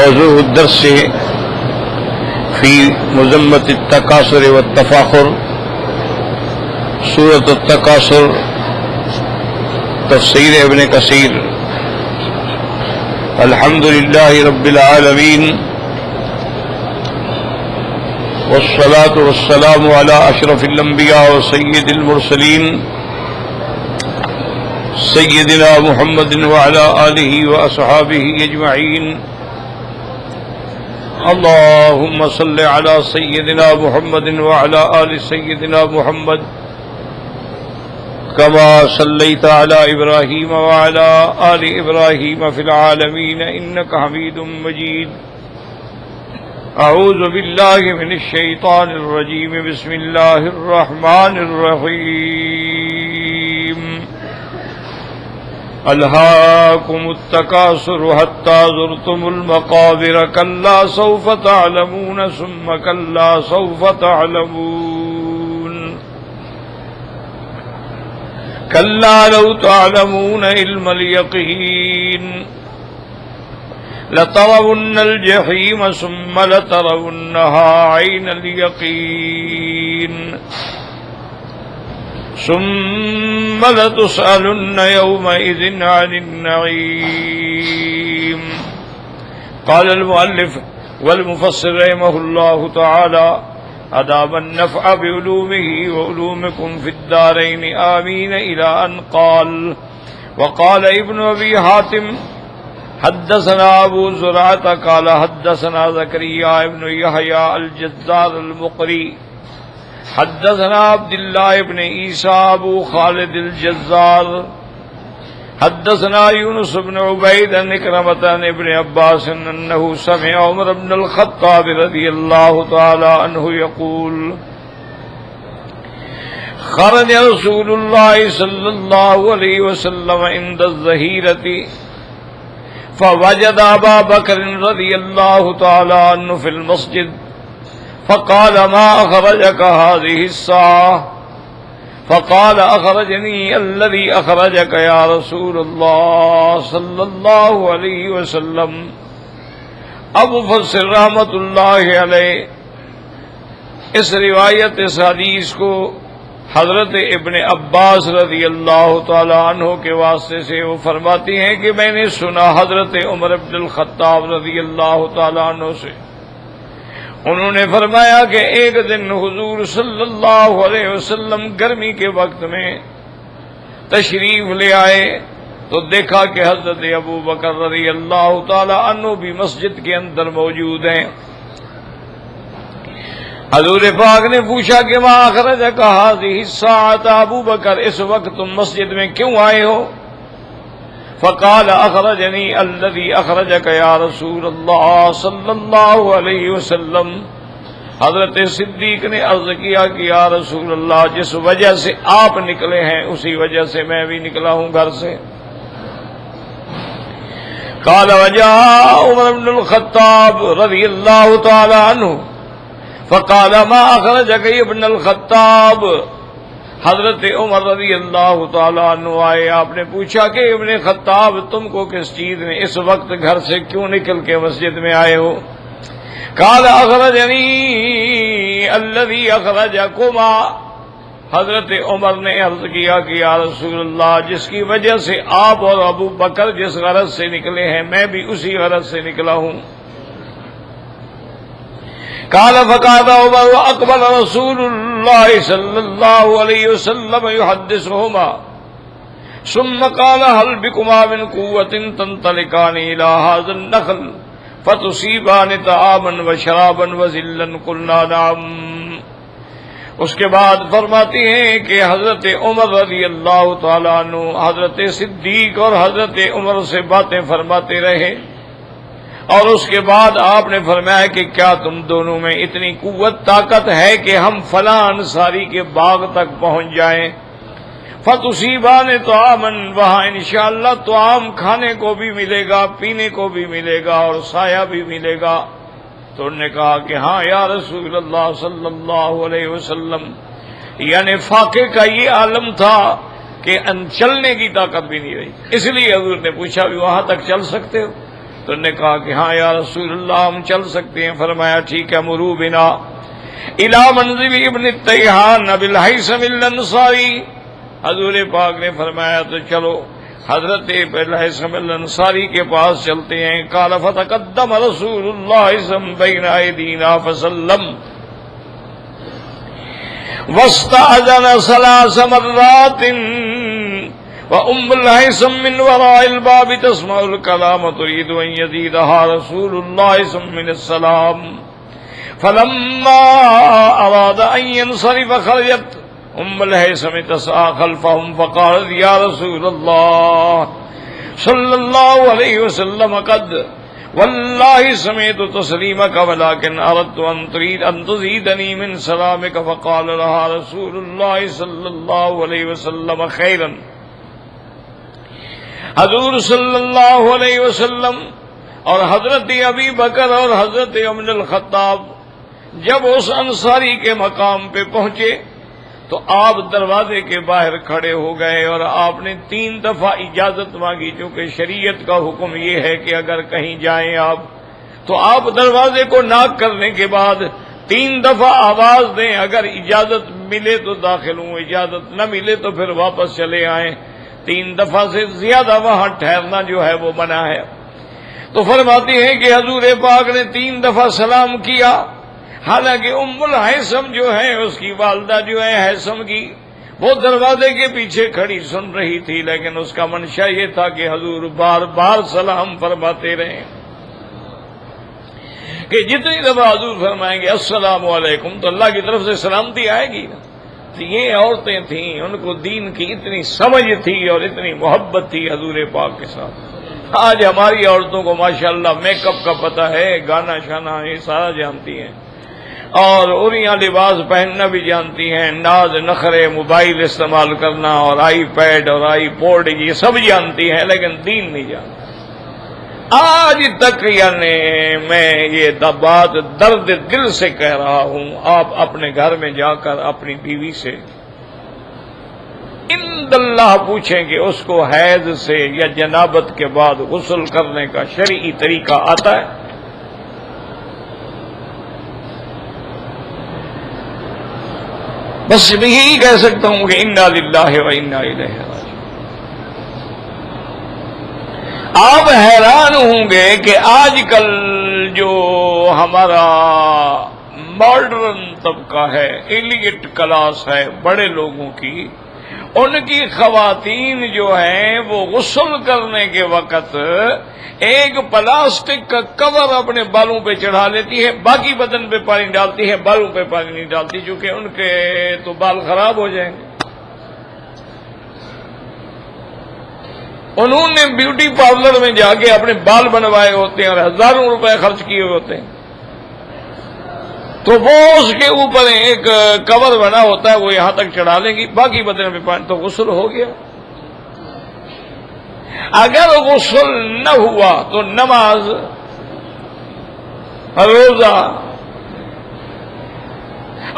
موضوع الدرس في مذمة التكاثر والتفاخر سورة التكاثر تفسير ابن كثير. الحمد لله رب العالمين والصلاة والسلام على أشرف الأنبياء وسيد المرسلين سيدنا محمد وعلى آله وأصحابه أجمعين. اللهم صل على سيدنا محمد وعلى آل سيدنا محمد كما صليت على إبراهيم وعلى آل إبراهيم في العالمين إنك حميد مجيد. أعوذ بالله من الشيطان الرجيم. بسم الله الرحمن الرحيم. ألهاكم التكاثر حتى زرتم المقابر كلا سوف تعلمون ثم كلا سوف تعلمون كلا لو تعلمون علم اليقين لترون الجحيم ثم لترونها عين اليقين ثم لتسألن يومئذ عن النعيم. قال المؤلف والمفسر رحمه الله تعالى أدام النفع بعلومه وعلومكم في الدارين آمين إلى أن قال. وقال ابن أبي حاتم حدثنا أبو زرعة قال حدثنا زكريا ابن يحيى الجزار المقري حدثنا عبد الله بن عيسى أبو خالد الجزار حدثنا يونس بن عبيد عن إكرمة عن ابن عباس أنه سمع عمر بن الخطاب رضي الله تعالى عنه يقول خرج رسول الله صلى الله عليه وسلم عند الظهيرة فوجد أبا بكر رضي الله تعالى عنه في المسجد فقال ما أخرجك هذه الساعة؟ فقال أخرجني الذي أخرجك يا رسول الله صلى الله عليه وسلم. ابو مفسر رحمۃ اللہ علیہ اس روایت اس حدیث کو حضرت ابن عباس رضی اللہ تعالی عنہ کے واسطے سے وہ فرماتی ہیں کہ میں نے سنا حضرت عمر بن الخطاب رضی اللہ تعالی عنہ سے. انہوں نے فرمایا کہ ایک دن حضور صلی اللہ علیہ وسلم گرمی کے وقت میں تشریف لے آئے تو دیکھا کہ حضرت ابو بکر رضی اللہ تعالی عنہ بھی مسجد کے اندر موجود ہیں. حضور پاک نے پوچھا کہ ما اخرجک هذه الساعة؟ ابو بکر اس وقت تم مسجد میں کیوں آئے ہو؟ فقال اخرجني الذي اخرجك يا رسول الله صلی اللہ علیہ وسلم. حضرت صدیق نے عرض کیا کہ یا رسول اللہ جس وجہ سے آپ نکلے ہیں اسی وجہ سے میں بھی نکلا ہوں گھر سے. قال وجاء عمر بن الخطاب رضی اللہ تعالی عنہ فقال ما اخرجك ابن الخطاب. حضرت عمر رضی اللہ تعالیٰ عنہ آئے. آپ نے پوچھا کہ ابن خطاب تم کو کس چیز نے اس وقت گھر سے کیوں نکل کے مسجد میں آئے ہو؟ قال اخرجنی الذی اخرجکما. حضرت عمر نے عرض کیا کہ یا رسول اللہ جس کی وجہ سے آپ اور ابو بکر جس غرض سے نکلے ہیں میں بھی اسی غرض سے نکلا ہوں. قال فقال عمر واقبل رسول الله صلى الله عليه وسلم يحدثهما ثم قال هل بكما من قوة تنطلقان إلى هذا النخل فتصيبان طعاما وشرابا وذلا قلنا نعم. اس کے بعد فرماتی ہیں کہ حضرت عمر رضی اللہ تعالیٰ عنہ حضرت صدیق اور حضرت عمر سے باتیں فرماتے رہے اور اس کے بعد آپ نے فرمایا کہ کیا تم دونوں میں اتنی قوت طاقت ہے کہ ہم فلاں انصاری کے باغ تک پہنچ جائیں؟ فتصیبان طعاما وہاں انشاءاللہ طعام کھانے کو بھی ملے گا پینے کو بھی ملے گا اور سایہ بھی ملے گا. تو انہوں نے کہا کہ ہاں یا رسول اللہ صلی اللہ علیہ وسلم. یعنی فاقے کا یہ عالم تھا کہ چلنے کی طاقت بھی نہیں رہی. اس لیے حضور نے پوچھا بھی وہاں تک چل سکتے ہو؟ تو انہوں نے کہا کہ ہاں یا رسول اللہ ہم چل سکتے ہیں. فرمایا ٹھیک ہے، مرو بنا الی منزل ابن التیہان ابی الہیثم الانصاری. حضور پاک نے فرمایا تو چلو حضرت الہیثم الانصاری کے پاس چلتے ہیں. قال فتقدم رسول اللہ صلی اللہ علیہ وسلم بین ایدینا فسلم واستأذن 3 مرات وأم الهيثم من وراء الباب تسمع الكلام تريد أن يزيدها رسول الله صلى الله عليه وسلم من السلام. فلما أراد أن ينصرف خرجت أم الهيثم تسعى خلفهم فقالت يا رسول الله صلى الله عليه وسلم قد والله سمعت تسليمك ولكن أردت أن تزيدني من سلامك. فقال لها رسول الله صلى الله عليه وسلم خيرا. حضور صلی اللہ علیہ وسلم اور حضرت ابی بکر اور حضرت عمر الخطاب جب اس انصاری کے مقام پہ پہنچے تو آپ دروازے کے باہر کھڑے ہو گئے اور آپ نے 3 دفعہ اجازت مانگی. چونکہ شریعت کا حکم یہ ہے کہ اگر کہیں جائیں آپ تو آپ دروازے کو ناک کرنے کے بعد 3 دفعہ آواز دیں. اگر اجازت ملے تو داخل ہوں، اجازت نہ ملے تو پھر واپس چلے آئیں. 3 دفعہ سے زیادہ وہاں ٹھہرنا جو ہے وہ منع ہے. تو فرماتے ہیں کہ حضور پاک نے 3 دفعہ سلام کیا. حالانکہ ام الہیثم جو ہے اس کی والدہ جو ہے ہیثم کی، وہ دروازے کے پیچھے کھڑی سن رہی تھی، لیکن اس کا منشا یہ تھا کہ حضور بار بار سلام فرماتے رہے کہ جتنی دفعہ حضور فرمائیں گے السلام علیکم تو اللہ کی طرف سے سلامتی آئے گی نا. تو یہ عورتیں تھیں، ان کو دین کی اتنی سمجھ تھی اور اتنی محبت تھی حضور پاک کے ساتھ. آج ہماری عورتوں کو ماشاءاللہ میک اپ کا پتہ ہے، گانا شانا یہ سارا جانتی ہیں اور اوریاں لباس پہننا بھی جانتی ہیں، ناز نخرے موبائل استعمال کرنا اور آئی پیڈ اور آئی پوڈ یہ سب جانتی ہیں، لیکن دین نہیں جانتی. آج تک یعنی میں یہ بات درد دل سے کہہ رہا ہوں، آپ اپنے گھر میں جا کر اپنی بیوی سے ان اللہ پوچھیں کہ اس کو حیض سے یا جنابت کے بعد غسل کرنے کا شرعی طریقہ آتا ہے؟ بس یہی کہہ سکتا ہوں کہ انا للہ و انا الیہ راجعون. آپ حیران ہوں گے کہ آج کل جو ہمارا ماڈرن طبقہ ہے، ایلیٹ کلاس ہے بڑے لوگوں کی، ان کی خواتین جو ہیں وہ غسل کرنے کے وقت ایک پلاسٹک کا کور اپنے بالوں پہ چڑھا لیتی ہے، باقی بدن پہ پانی ڈالتی ہے، بالوں پہ پانی نہیں ڈالتی، چونکہ ان کے تو بال خراب ہو جائیں گے. انہوں نے بیوٹی پارلر میں جا کے اپنے بال بنوائے ہوتے ہیں اور ہزاروں روپے خرچ کیے ہوتے ہیں، تو وہ اس کے اوپر ایک کور بنا ہوتا ہے، وہ یہاں تک چڑھا لیں گی، باقی بدن پہ پانی، تو غسل ہو گیا. اگر غسل نہ ہوا تو نماز، روزہ،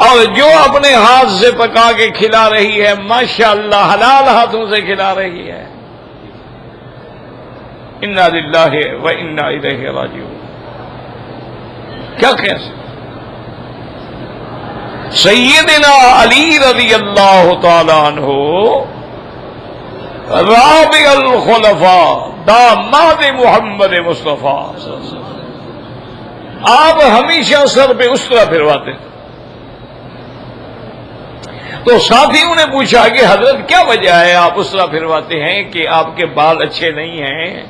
اور جو اپنے ہاتھ سے پکا کے کھلا رہی ہے ماشاءاللہ حلال ہاتھوں سے کھلا رہی ہے، انا للہ و انا الیہ راجعون. کیا کہہ سکتے؟ سیدنا علی رضی اللہ تعالی عنہ رابع الخلفاء داماد محمد مصطفیٰ صلی اللہ علیہ وسلم، آپ ہمیشہ سر پہ اسرا پھرواتے تھے. تو ساتھیوں نے پوچھا کہ حضرت کیا وجہ ہے آپ اسرا پھرواتے ہیں؟ کہ آپ کے بال اچھے نہیں ہیں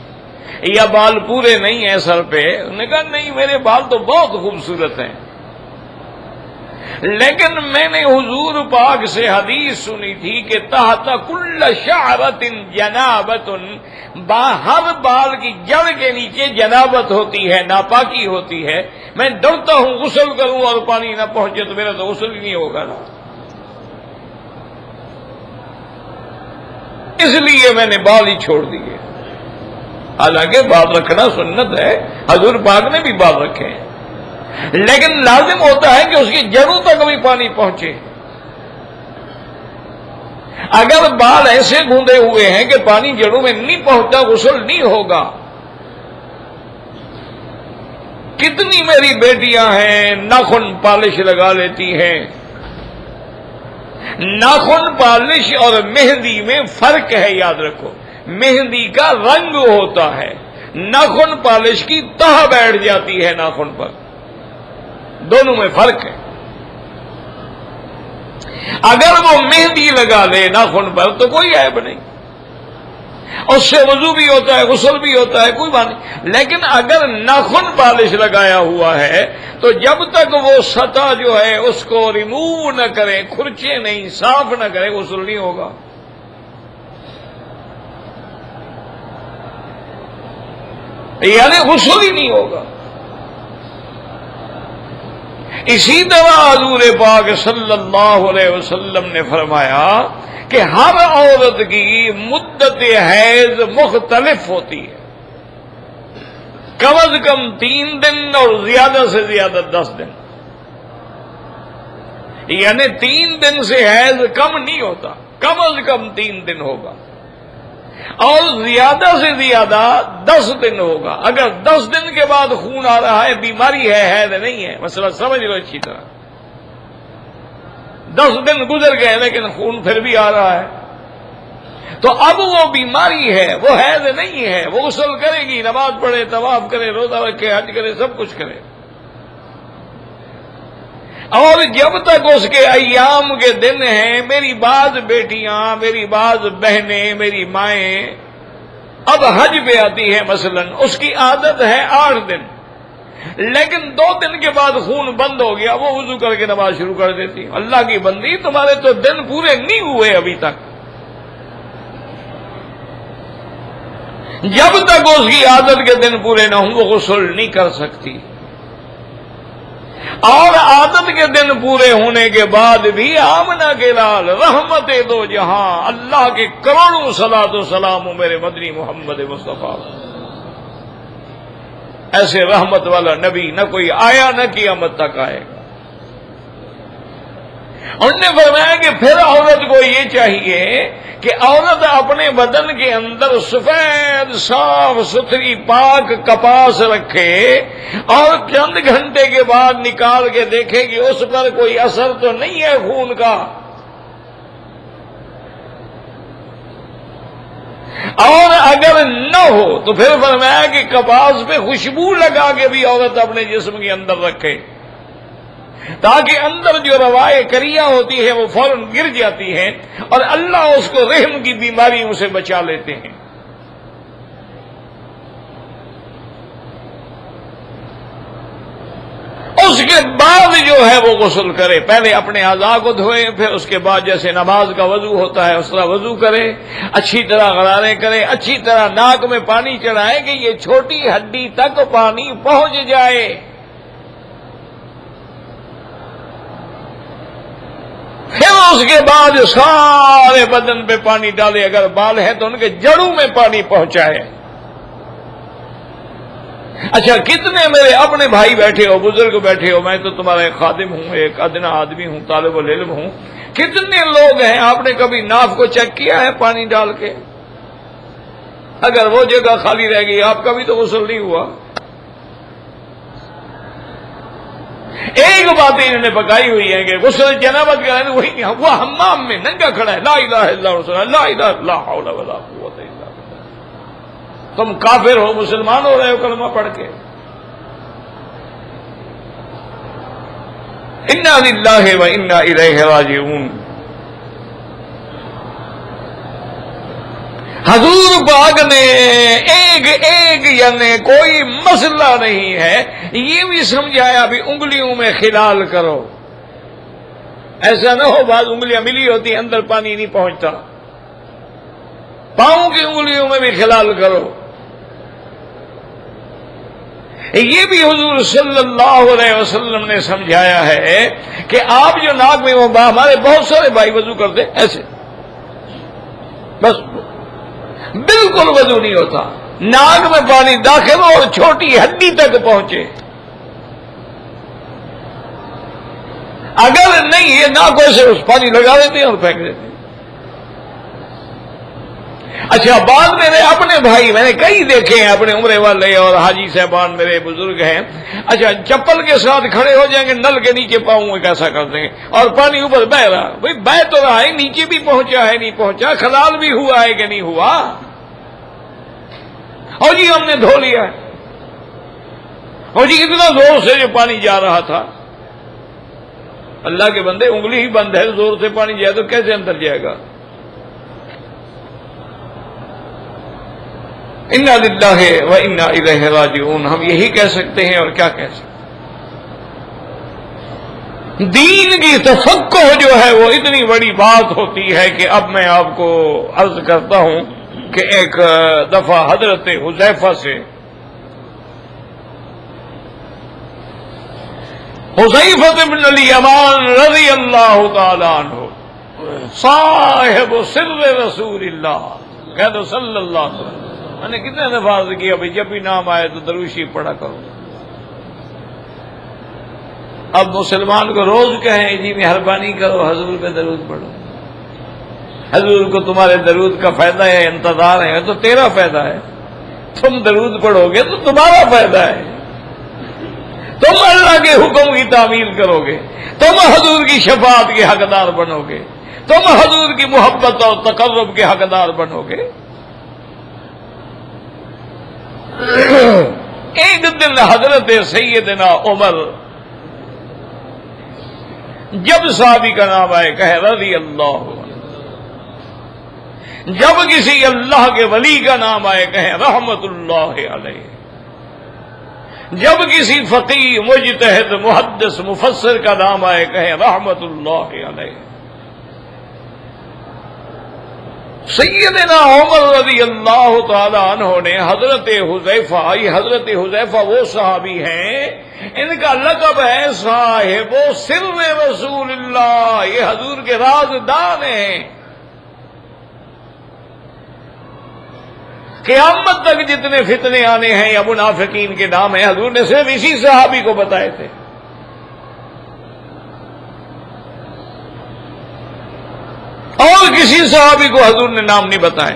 یا بال پورے نہیں ہیں سر پہ؟ انہوں نے کہا نہیں، میرے بال تو بہت خوبصورت ہیں، لیکن میں نے حضور پاک سے حدیث سنی تھی کہ تحت کل شعرۃ جنابۃ، ہر بال کی جڑ کے نیچے جنابت ہوتی ہے، ناپاکی ہوتی ہے. میں ڈرتا ہوں غسل کروں اور پانی نہ پہنچے تو میرا تو غسل ہی نہیں ہوگا نا، اس لیے میں نے بال ہی چھوڑ دیے. حالانکہ بال رکھنا سنت ہے، حضور پاک نے بھی بال رکھے ہیں، لیکن لازم ہوتا ہے کہ اس کی جڑوں تک بھی پانی پہنچے. اگر بال ایسے گوندے ہوئے ہیں کہ پانی جڑوں میں نہیں پہنچتا، غسل نہیں ہوگا. کتنی میری بیٹیاں ہیں ناخن پالش لگا لیتی ہیں. ناخن پالش اور مہندی میں فرق ہے، یاد رکھو. مہندی کا رنگ ہوتا ہے، ناخن پالش کی تہ بیٹھ جاتی ہے ناخن پر، دونوں میں فرق ہے. اگر وہ مہندی لگا لے ناخن پر تو کوئی عیب نہیں، اس سے وضو بھی ہوتا ہے، غسل بھی ہوتا ہے، کوئی بات نہیں. لیکن اگر ناخن پالش لگایا ہوا ہے تو جب تک وہ سطح جو ہے اس کو ریموو نہ کرے، کھرچے نہیں، صاف نہ کرے، غسل نہیں ہوگا. یعنی غسل ہی نہیں ہوگا. اسی طرح حضور پاک صلی اللہ علیہ وسلم نے فرمایا کہ ہر عورت کی مدت حیض مختلف ہوتی ہے، کم از کم 3 دن اور زیادہ سے زیادہ 10 دن. یعنی 3 دن سے حیض کم نہیں ہوتا، کم از کم 3 دن ہوگا، اور زیادہ سے زیادہ 10 دن ہوگا. اگر 10 دن کے بعد خون آ رہا ہے، بیماری ہے، حیض نہیں ہے. مسئلہ سمجھ لو اچھی طرح. 10 دن گزر گئے لیکن خون پھر بھی آ رہا ہے تو اب وہ بیماری ہے، وہ حیض نہیں ہے. وہ غسل کرے گی، نماز پڑھے، طواف کرے، روزہ رکھے، حج کرے، سب کچھ کرے. اور جب تک اس کے ایام کے دن ہیں، میری بعض بیٹیاں، میری بعض بہنیں، میری مائیں اب حج پہ آتی ہے، مثلا اس کی عادت ہے 8 دن، لیکن 2 دن کے بعد خون بند ہو گیا، وہ وضو کر کے نماز شروع کر دیتی. اللہ کی بندی، تمہارے تو دن پورے نہیں ہوئے ابھی تک. جب تک اس کی عادت کے دن پورے نہ ہوں وہ غسل نہیں کر سکتی. اور عادت کے دن پورے ہونے کے بعد بھی آمنہ کے لال رحمت دو جہاں، اللہ کے کروڑوں صلاۃ و سلام میرے مدنی محمد مصطفیٰ. ایسے رحمت والا نبی نہ کوئی آیا، نہ قیامت تک آئے گا. انہوں نے فرمایا کہ پھر عورت کو یہ چاہیے کہ عورت اپنے بدن کے اندر سفید صاف ستھری پاک کپاس رکھے اور چند گھنٹے کے بعد نکال کے دیکھے کہ اس پر کوئی اثر تو نہیں ہے خون کا. اور اگر نہ ہو تو پھر فرمایا کہ کپاس پہ خوشبو لگا کے بھی عورت اپنے جسم کے اندر رکھے تاکہ اندر جو روائے کریاں ہوتی ہیں وہ فوراً گر جاتی ہیں اور اللہ اس کو رحم کی بیماریوں سے بچا لیتے ہیں. اس کے بعد جو ہے وہ غسل کرے. پہلے اپنے اعضاء کو دھوئے، پھر اس کے بعد جیسے نماز کا وضو ہوتا ہے اس طرح وضو کرے، اچھی طرح غرارے کرے، اچھی طرح ناک میں پانی چڑھائے کہ یہ چھوٹی ہڈی تک پانی پہنچ جائے. پھر اس کے بعد سارے بدن پہ پانی ڈالے، اگر بال ہیں تو ان کے جڑوں میں پانی پہنچائے. اچھا، کتنے میرے اپنے بھائی بیٹھے ہو، بزرگ بیٹھے ہو، میں تو تمہارا ایک خادم ہوں، ایک ادنا آدمی ہوں، طالب العلم ہوں. کتنے لوگ ہیں آپ نے کبھی ناف کو چیک کیا ہے پانی ڈال کے؟ اگر وہ جگہ خالی رہ گئی آپ کا بھی تو غسل نہیں ہوا. ایک بات انہوں نے پکائی ہوئی ہے کہ غسل جنابت کا ہے وہی، وہ حمام میں ننگا کھڑا ہے، لا الہ الا اللہ، لا الہ الا حول ولا قوت الا باللہ. تم کافر ہو، مسلمان ہو رہے ہو کلمہ پڑھ کے. انا للہ و انا الیہ راجعون. حضور پاک نے ایک یعنی کوئی مسئلہ نہیں ہے یہ بھی سمجھایا بھی انگلیوں میں خلال کرو. ایسا نہ ہو بعض انگلیاں ملی ہوتی اندر پانی نہیں پہنچتا. پاؤں کی انگلیوں میں بھی خلال کرو. یہ بھی حضور صلی اللہ علیہ وسلم نے سمجھایا ہے کہ آپ جو ناک میں وہ ہمارے بہت سارے بھائی وضو کرتے ایسے بس بالکل وضو نہیں ہوتا، ناک میں پانی داخل ہو اور چھوٹی ہڈی تک پہنچے. اگر نہیں یہ ناک سے اس پانی لگا دیتے ہیں اور پھینک دیتے ہیں. اچھا بعد میرے اپنے بھائی میں نے کئی دیکھے ہیں اپنے عمرے والے اور حاجی صاحبان میرے بزرگ ہیں، اچھا چپل کے ساتھ کھڑے ہو جائیں گے، نل کے نیچے پاؤں کیسا کر دیں گے اور پانی اوپر بہ رہا، بھائی بہ تو رہا ہے، نیچے بھی پہنچا ہے نہیں پہنچا، خلال بھی ہوا ہے کہ نہیں ہوا، اور جی ہم نے دھو لیا ہے، اور جی اتنا زور سے جو پانی جا رہا تھا۔ اللہ کے بندے انگلی ہی بند ہے، زور سے پانی جائے تو کیسے اندر جائے گا؟ انا للہ و انا الیہ راجعون، ہم یہی کہہ سکتے ہیں اور کیا کہہ سکتے ہیں۔ دین کی تفقہ جو ہے وہ اتنی بڑی بات ہوتی ہے کہ اب میں آپ کو عرض کرتا ہوں کہ ایک دفعہ حضرت حذیفہ سے، حذیفہ بن الیمان رضی اللہ تعالی عنہ، صاحب سر رسول اللہ، کہہ دو صلی اللہ علیہ وسلم۔ میں نے کتنے دفعہ عرض کیا بھائی جب بھی نام آئے تو درود شریف پڑھا کرو۔ اب مسلمان کو روز کہیں جی مہربانی کرو حضور پہ درود پڑھو، حضور کو تمہارے درود کا فائدہ ہے، انتظار ہے، تو تیرا فائدہ ہے، تم درود پڑھو گے تو تمہارا فائدہ ہے، تم اللہ کے حکم کی تعمیل کرو گے، تم حضور کی شفاعت کے حقدار بنو گے، تم حضور کی محبت اور تقرب کے حقدار بنو گے۔ ایک دن حضرت سیدنا عمر جب صحابی کا نام آئے کہے رضی اللہ عنہ، جب کسی اللہ کے ولی کا نام آئے کہیں رحمت اللہ علیہ، جب کسی فقیہ مجتہد محدث مفسر کا نام آئے کہیں رحمت اللہ علیہ۔ سیدنا عمر رضی اللہ تعالی عنہ نے حضرت حذیفہ، یہ حضرت حذیفہ وہ صحابی ہیں ان کا لقب ہے صاحب سر رسول اللہ، یہ حضور کے رازدان ہیں، قیامت تک جتنے فتنے آنے ہیں یا منافقین کے نام ہیں حضور نے صرف اسی صحابی کو بتائے تھے۔ اور کسی صحابی کو حضور نے نام نہیں بتائے۔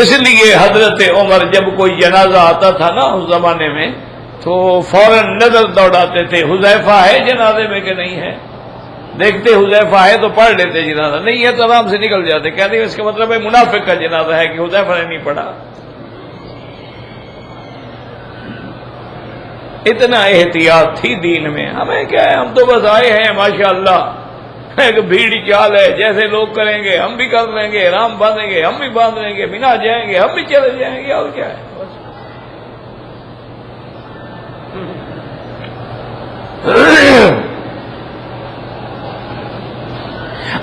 اس لیے حضرت عمر جب کوئی جنازہ آتا تھا نا اس زمانے میں تو فوراً نظر دوڑاتے تھے حذیفہ ہے جنازے میں کہ نہیں ہے، دیکھتے حذیفہ ہے تو پڑھ لیتے جنازہ، نہیں ہے تو آرام سے نکل جاتے، کہتے ہیں اس کا مطلب ہے منافق کا جنازہ ہے کہ حذیفہ نے نہیں پڑھا۔ اتنا احتیاط تھی دین میں، ہمیں کیا ہے، ہم تو بس آئے ہیں ماشاءاللہ، ایک بھیڑی چال ہے، جیسے لوگ کریں گے ہم بھی کر لیں گے، احرام باندھیں گے ہم بھی باندھ لیں گے، مینا جائیں گے ہم بھی چلے جائیں گے، اور کیا ہے بس۔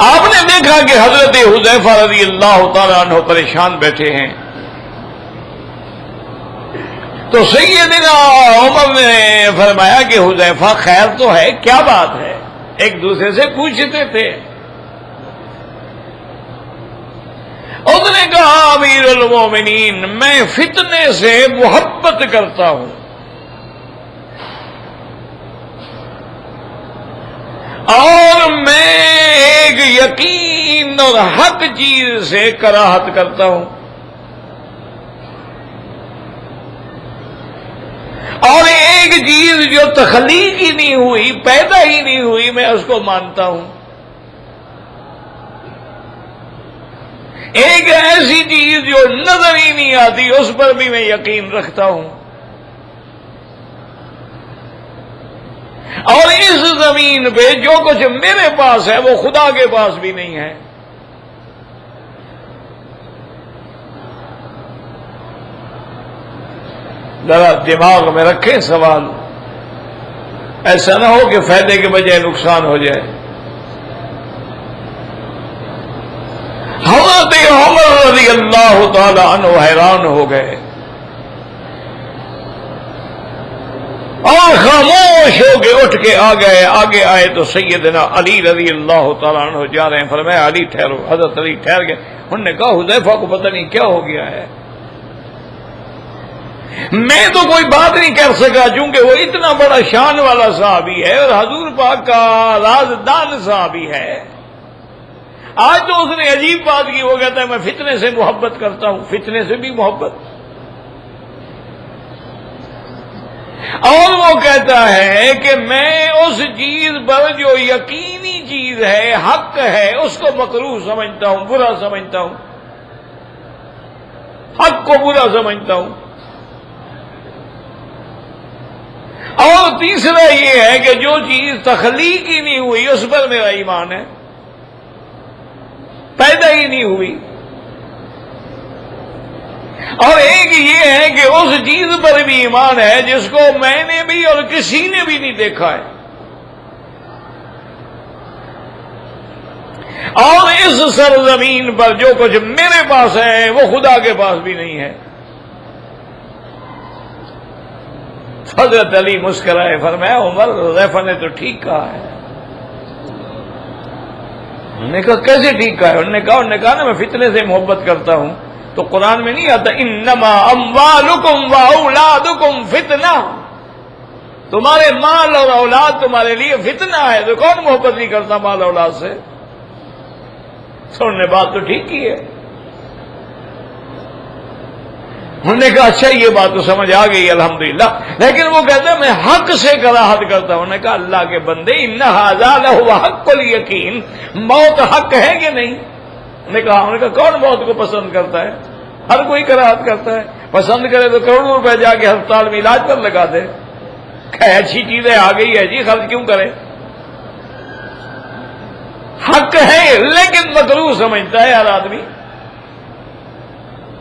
آپ نے دیکھا کہ حضرت حذیفہ رضی اللہ تعالیٰ عنہ پریشان بیٹھے ہیں تو سیدنا عمر نے فرمایا کہ حذیفہ خیر تو ہے، کیا بات ہے؟ ایک دوسرے سے پوچھتے تھے۔ اس نے کہا امیر المومنین میں فتنے سے محبت کرتا ہوں اور میں ایک یقین اور حق چیز سے کراہت کرتا ہوں، اور ایک چیز جو تخلیق ہی نہیں ہوئی، پیدا ہی نہیں ہوئی، میں اس کو مانتا ہوں، ایک ایسی چیز جو نظر ہی نہیں آتی اس پر بھی میں یقین رکھتا ہوں، اور اس زمین پہ جو کچھ میرے پاس ہے وہ خدا کے پاس بھی نہیں ہے۔ ذرا دماغ میں رکھیں سوال، ایسا نہ ہو کہ فائدے کے بجائے نقصان ہو جائے۔ حضرت عمر رضی اللہ تعالی عنہ حیران ہو گئے اور خاموش ہو کے اٹھ کے آگے آئے تو سیدنا علی رضی اللہ تعالیٰ عنہ جا رہے ہیں، فرمایا علی ٹھہرو، حضرت علی ٹھہر گئے، انہوں نے کہا حذیفہ کو پتہ نہیں کیا ہو گیا ہے، میں تو کوئی بات نہیں کر سکا چونکہ وہ اتنا بڑا شان والا صحابی ہے اور حضور پاک کا رازدان صحابی ہے، آج تو اس نے عجیب بات کی، وہ کہتا ہے میں فتنے سے محبت کرتا ہوں، فتنے سے بھی محبت. اور وہ کہتا ہے کہ میں اس چیز پر جو یقینی چیز ہے، حق ہے، اس کو مکروہ سمجھتا ہوں، برا سمجھتا ہوں، حق کو برا سمجھتا ہوں. اور تیسرا یہ ہے کہ جو چیز تخلیق ہی نہیں ہوئی اس پر میرا ایمان ہے، پیدا ہی نہیں ہوئی. اور ایک یہ ہے کہ اس چیز پر بھی ایمان ہے جس کو میں نے بھی اور کسی نے بھی نہیں دیکھا ہے، اور اس سرزمین پر جو کچھ میرے پاس ہے وہ خدا کے پاس بھی نہیں ہے. حضرت علی مسکرائے، فرمایا عمر حذیفہ نے تو ٹھیک کہا ہے. انہوں نے کہا کیسے ٹھیک کہا ہے؟ انہوں نے کہا نا میں فتنے سے محبت کرتا ہوں، تو قرآن میں نہیں آتا انما اموالکم واولادکم فتنہ، تمہارے مال اور اولاد تمہارے لیے فتنہ ہے. تو کون محبت نہیں کرتا مال اولاد سے؟ تو انہوں نے بات تو ٹھیک کی ہے. انہوں نے کہا اچھا یہ بات تو سمجھ آ گئی الحمدللہ، لیکن وہ کہتا ہے میں حق سے کراہت کرتا ہوں. انہوں نے کہا اللہ کے بندے ان ھذا لہو حق الیقین، موت حق ہے کہ نہیں؟ انہوں نے کہا کون موت کو پسند کرتا ہے؟ ہر کوئی کراہت کرتا ہے، پسند کرے تو کروڑوں روپے جا کے ہسپتال میں علاج پر لگا دے. کہ اچھی چیزیں آ گئی ہے جی خرچ کیوں کرے؟ حق ہے لیکن مکروہ سمجھتا ہے ہر آدمی.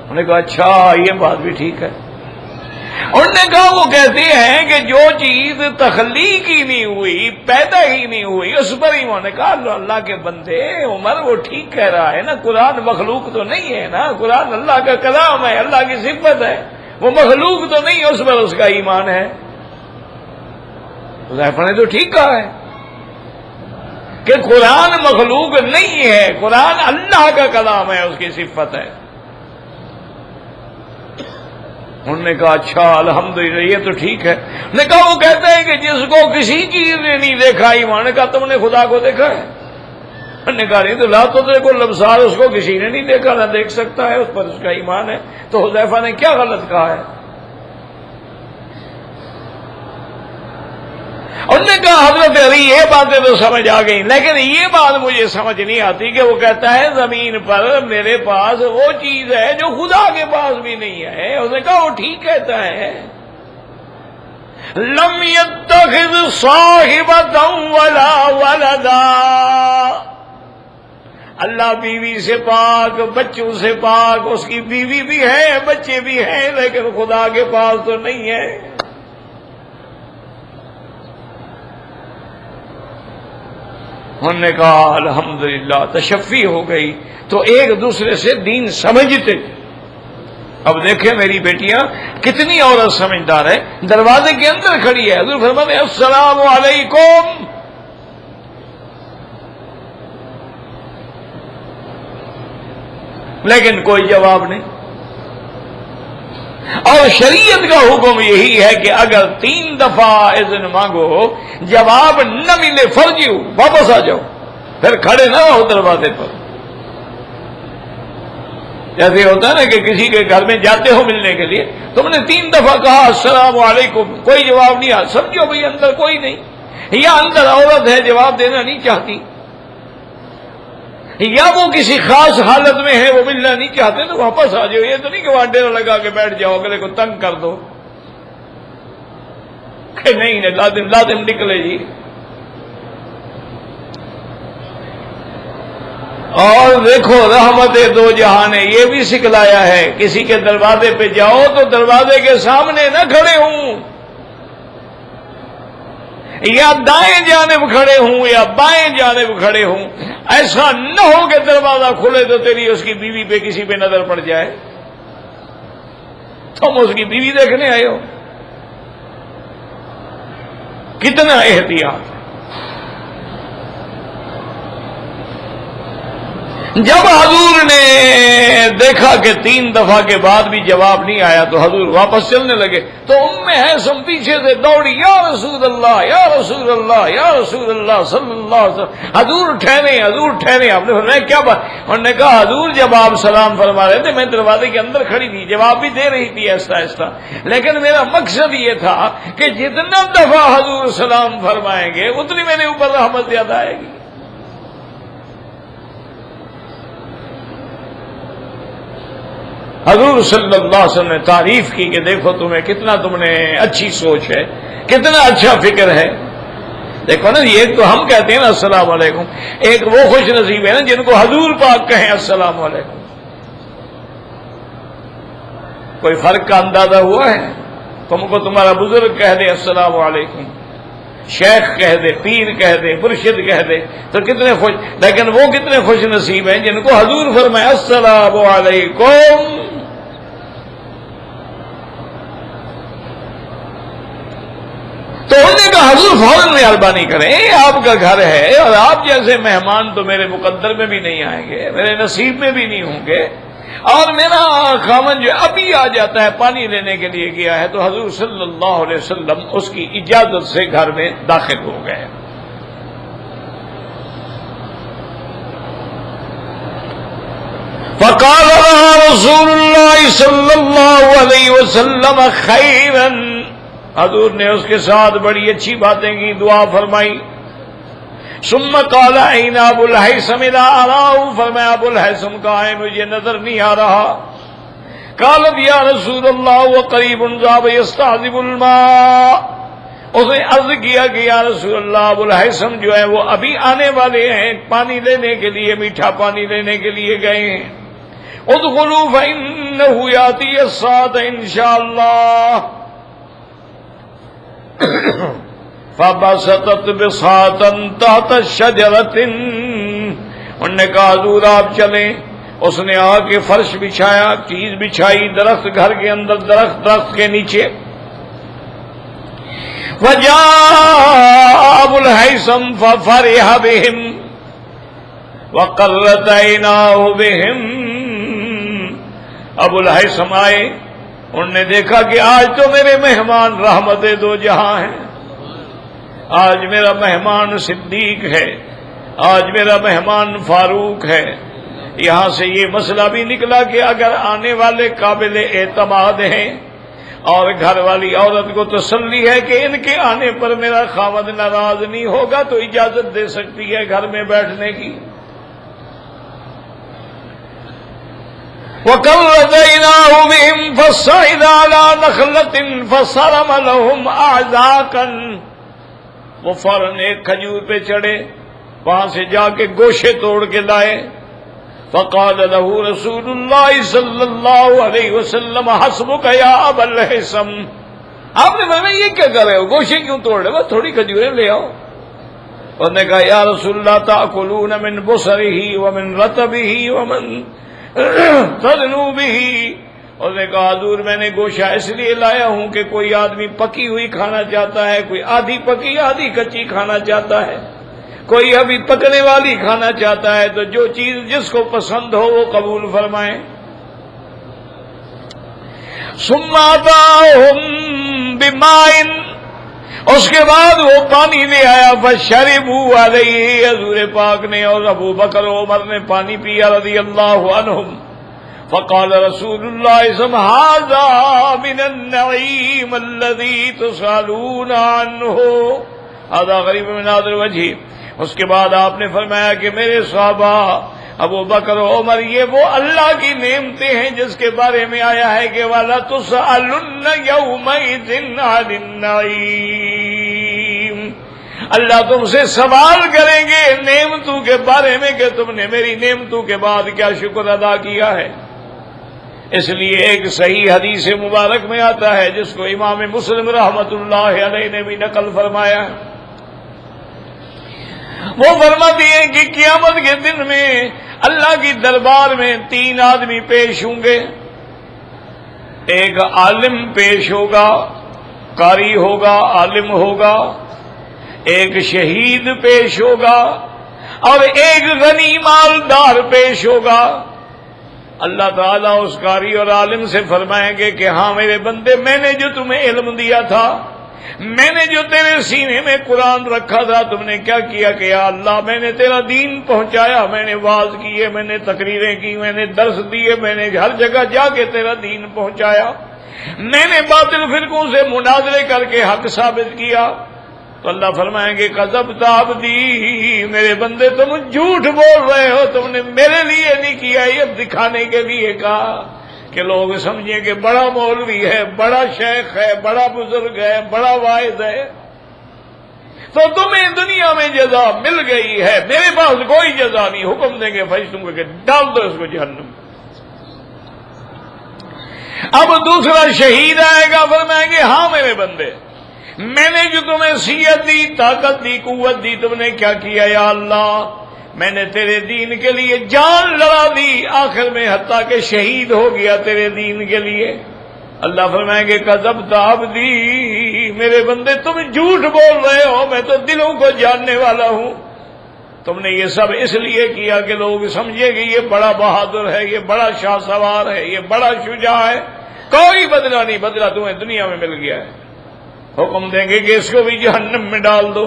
انہوں نے کہا اچھا یہ بات بھی ٹھیک ہے. انہوں نے کہا وہ کہتے ہیں کہ جو چیز تخلیق ہی نہیں ہوئی، پیدا ہی نہیں ہوئی، اس پر ہی. انہوں نے کہا اللہ کے بندے عمر وہ ٹھیک کہہ رہا ہے نا، قرآن مخلوق تو نہیں ہے نا، قرآن اللہ کا کلام ہے، اللہ کی صفت ہے، وہ مخلوق تو نہیں، اس پر اس کا ایمان ہے. حذیفہ نے تو ٹھیک کہا ہے کہ قرآن مخلوق نہیں ہے، قرآن اللہ کا کلام ہے، اس کی صفت ہے. انہوں نے کہا اچھا الحمدللہ یہ تو ٹھیک ہے. انہوں نے کہا وہ کہتا ہے کہ جس کو کسی چیز نے نہیں دیکھا ایمان. نے کہا تم نے خدا کو دیکھا ہے؟ انہوں نے کہا نہیں تو لا تدرک الابصار، اس کو کسی نے نہیں دیکھا نہ دیکھ سکتا ہے، اس پر اس کا ایمان ہے. تو حذیفہ نے کیا غلط کہا ہے؟ انہوں نے کہا حضرت علی یہ باتیں تو سمجھ آ گئی، لیکن یہ بات مجھے سمجھ نہیں آتی کہ وہ کہتا ہے زمین پر میرے پاس وہ چیز ہے جو خدا کے پاس بھی نہیں ہے. اس نے کہا وہ ٹھیک کہتا ہے. لم یتخذ صاحبۃ ولا ولدا، اللہ بیوی سے پاک، بچوں سے پاک، اس کی بیوی بھی ہے، بچے بھی ہیں، لیکن خدا کے پاس تو نہیں ہے. انہوں نے کہا الحمدللہ تشفی ہو گئی. تو ایک دوسرے سے دین سمجھتے. اب دیکھیں میری بیٹیاں کتنی عورت سمجھدار ہے، دروازے کے اندر کھڑی ہے، حضور فرماتے ہیں السلام علیکم. لیکن کوئی جواب نہیں. اور شریعت کا حکم یہی ہے کہ اگر 3 دفعہ اذن مانگو جواب نہ ملے فرجیو واپس آ جاؤ، پھر کھڑے نہ رہو دروازے پر. جیسے ہوتا ہے نا کہ کسی کے گھر میں جاتے ہو ملنے کے لیے، تم نے 3 دفعہ کہا السلام علیکم، کوئی جواب نہیں آیا، سمجھو بھئی اندر کوئی نہیں، یا اندر عورت ہے جواب دینا نہیں چاہتی، یا وہ کسی خاص حالت میں ہے وہ ملنا نہیں چاہتے، تو واپس آ جاؤ. یہ تو نہیں کہ وہاں ڈیرا لگا کے بیٹھ جاؤ، اگلے کو تنگ کر دو کہ نہیں لازم نکلے جی. اور دیکھو رحمت دو جہان نے یہ بھی سکھلایا ہے، کسی کے دروازے پہ جاؤ تو دروازے کے سامنے نہ کھڑے ہوں، یا دائیں جانب کھڑے ہوں یا بائیں جانب کھڑے ہوں. ایسا نہ ہو کہ دروازہ کھلے تو تیری اس کی بیوی پہ کسی پہ نظر پڑ جائے، تم اس کی بیوی دیکھنے آئے ہو. کتنا احتیاط. جب حضور نے دیکھا کہ 3 دفعہ کے بعد بھی جواب نہیں آیا تو حضور واپس چلنے لگے، تو حیثم پیچھے سے دوڑی، یا رسول اللہ یا رسول اللہ یا رسول اللہ صلی اللہ علیہ وسلم، حضور ٹھہرے حضور ٹھہرے۔ آپ نے فرمایا کیا بات؟ انہوں نے کہا حضور جب آپ سلام فرما رہے تھے میں دروازے کے اندر کھڑی تھی، جواب بھی دے رہی تھی آہستہ آہستہ، لیکن میرا مقصد یہ تھا کہ جتنا دفعہ حضور سلام فرمائیں گے اتنی میرے اوپر رحمت زیادہ آئے گی۔ حضور صلی اللہ علیہ وسلم نے تعریف کی کہ دیکھو تم نے اچھی سوچ ہے، کتنا اچھا فکر ہے۔ دیکھو نا، ایک تو ہم کہتے ہیں نا السلام علیکم، ایک وہ خوش نصیب ہے نا جن کو حضور پاک کہیں السلام علیکم۔ کوئی فرق کا اندازہ ہوا ہے؟ تم کو تمہارا بزرگ کہہ دے السلام علیکم، شیخ کہہ دے، پیر کہہ دے، مرشد کہہ دے تو کتنے خوش، لیکن وہ کتنے خوش نصیب ہیں جن کو حضور فرمائے السلام علیکم۔ تو انہوں نے کہا حضور فوراً مہربانی کریں، آپ کا گھر ہے اور آپ جیسے مہمان تو میرے مقدر میں بھی نہیں آئیں گے، میرے نصیب میں بھی نہیں ہوں گے، اور میرا خامن جو ابھی آ جاتا ہے پانی لینے کے لیے گیا ہے، تو حضور صلی اللہ علیہ وسلم اس کی اجازت سے گھر میں داخل ہو گئے۔ فقال رسول اللہ صلی اللہ علیہ وسلم خیرا، حضور نے اس کے ساتھ بڑی اچھی باتیں کی، دعا فرمائی۔ ثم قال این ابو الہیثم لا اراہ، فرمایا ابو الہیثم کہاں ہے؟ مجھے نظر نہیں آ رہا۔ قال یا رسول اللہ وقریب ذهب یستعذب الماء، اس نے عرض کیا کہ یا رسول اللہ ابو الہیثم جو ہے وہ ابھی آنے والے ہیں، پانی لینے کے لیے، میٹھا پانی لینے کے لیے گئے ہیں۔ ادخلوا فانه یاتی الساعة انشاءاللہ۔ فبسطت بساطا تحت شجرۃ، انہوں نے کہا حضور آپ چلیں۔ اس نے آ کے فرش بچھایا، چیز بچھائی، درخت گھر کے اندر، درخت کے نیچے۔ وجاء ابو الہیثم ففرح بهم وقرت عیناہ بهم، ابو الہیثم آئے، انہوں نے دیکھا کہ آج تو میرے مہمان رحمت دو جہاں ہیں، آج میرا مہمان صدیق ہے، آج میرا مہمان فاروق ہے۔ یہاں سے یہ مسئلہ بھی نکلا کہ اگر آنے والے قابل اعتماد ہیں اور گھر والی عورت کو تسلی ہے کہ ان کے آنے پر میرا خاوند ناراض نہیں ہوگا تو اجازت دے سکتی ہے گھر میں بیٹھنے کی۔ وَقَرَّدَيْنَاهُ بِهِمْ فَصَعِدَ عَلَى نَخْلَةٍ فَصَرَمَ لَهُمْ أَعْذَاقًا، وہ فوراً ایک کھجور پہ چڑھے، وہاں سے جا کے گوشے توڑ کے لائے۔ فقال له رسول اللہ صلی اللہ علیہ وسلم حسبک یا ابا الہیثم، آپ نے فرمایا یہ کیا کر رہے ہو، گوشے کیوں توڑ رہے ہو، تھوڑی کھجوریں لے آؤ۔ انہوں نے کہا یا رسول اللہ تأکلون من بصرہ ومن رطبہ ومن تدنو بہ، انہوں نے کہا حضور میں نے گوشہ اس لیے لایا ہوں کہ کوئی آدمی پکی ہوئی کھانا چاہتا ہے، کوئی آدھی پکی آدھی کچی کھانا چاہتا ہے، کوئی ابھی پکنے والی کھانا چاہتا ہے، تو جو چیز جس کو پسند ہو وہ قبول فرمائیں۔ ثم آتاہم بماء، اس کے بعد وہ پانی لے آیا، فشربوا علیہ، حضور پاک نے اور ابو بکر و عمر نے پانی پیا رضی اللہ عنہم۔ فقال رسول اللہ صلی اللہ علیہ وسلم ھذا من النعیم الذی تسألون عنہ، ھذا غریب من ھذا الوجہ۔ اس کے بعد آپ نے فرمایا کہ میرے صحابہ ابو بکر و عمر، یہ وہ اللہ کی نعمتیں ہیں جس کے بارے میں آیا ہے کہ وَلَتُسْأَلُنَّ يَوْمَئِذٍ عَنِ النَّعِيمِ، اللہ تم سے سوال کریں گے نعمتوں کے بارے میں کہ تم نے میری نعمتوں کے بعد کیا شکر ادا کیا ہے۔ اس لیے ایک صحیح حدیث مبارک میں آتا ہے جس کو امام مسلم رحمۃ اللہ علیہ نے بھی نقل فرمایا، وہ فرماتی ہیں کہ قیامت کے دن میں اللہ کی دربار میں 3 آدمی پیش ہوں گے، ایک عالم پیش ہوگا، قاری ہوگا، عالم ہوگا، ایک شہید پیش ہوگا، اور ایک غنی مالدار پیش ہوگا۔ اللہ تعالیٰ اس قاری اور عالم سے فرمائیں گے کہ ہاں میرے بندے، میں نے جو تمہیں علم دیا تھا، میں نے جو تیرے سینے میں قرآن رکھا تھا، تم نے کیا کیا کہ یا اللہ میں نے تیرا دین پہنچایا، میں نے واعظ کیے، میں نے تقریریں کی، میں نے درس دیے، میں نے ہر جگہ جا کے تیرا دین پہنچایا، میں نے باطل فرقوں سے مناظرے کر کے حق ثابت کیا۔ تو اللہ فرمائیں گے کذبت عبدی، میرے بندے تم جھوٹ بول رہے ہو، تم نے میرے لیے نہیں کیا، یہ دکھانے کے لیے کہا کہ لوگ سمجھیں کہ بڑا مولوی ہے، بڑا شیخ ہے، بڑا بزرگ ہے، بڑا واعظ ہے، تو تمہیں دنیا میں جزا مل گئی ہے، میرے پاس کوئی جزا نہیں۔ حکم دیں گے فرشتوں کو کہ ڈال دو اس کو جہنم۔ اب دوسرا شہید آئے گا، فرمائیں گے ہاں میرے بندے، میں نے جو تمہیں صحت دی، طاقت دی، قوت دی، تم نے کیا کیا یا اللہ؟ میں نے تیرے دین کے لیے جان لڑا دی، آخر میں حتیٰ کہ شہید ہو گیا تیرے دین کے لیے۔ اللہ فرمائیں گے کذبت عبدی، میرے بندے تم جھوٹ بول رہے ہو، میں تو دلوں کو جاننے والا ہوں، تم نے یہ سب اس لیے کیا کہ لوگ سمجھے کہ یہ بڑا بہادر ہے، یہ بڑا شاہ سوار ہے، یہ بڑا شجاع ہے، کوئی بدلہ نہیں، بدلہ تمہیں دنیا میں مل گیا ہے۔ حکم دیں گے کہ اس کو بھی جہنم میں ڈال دو۔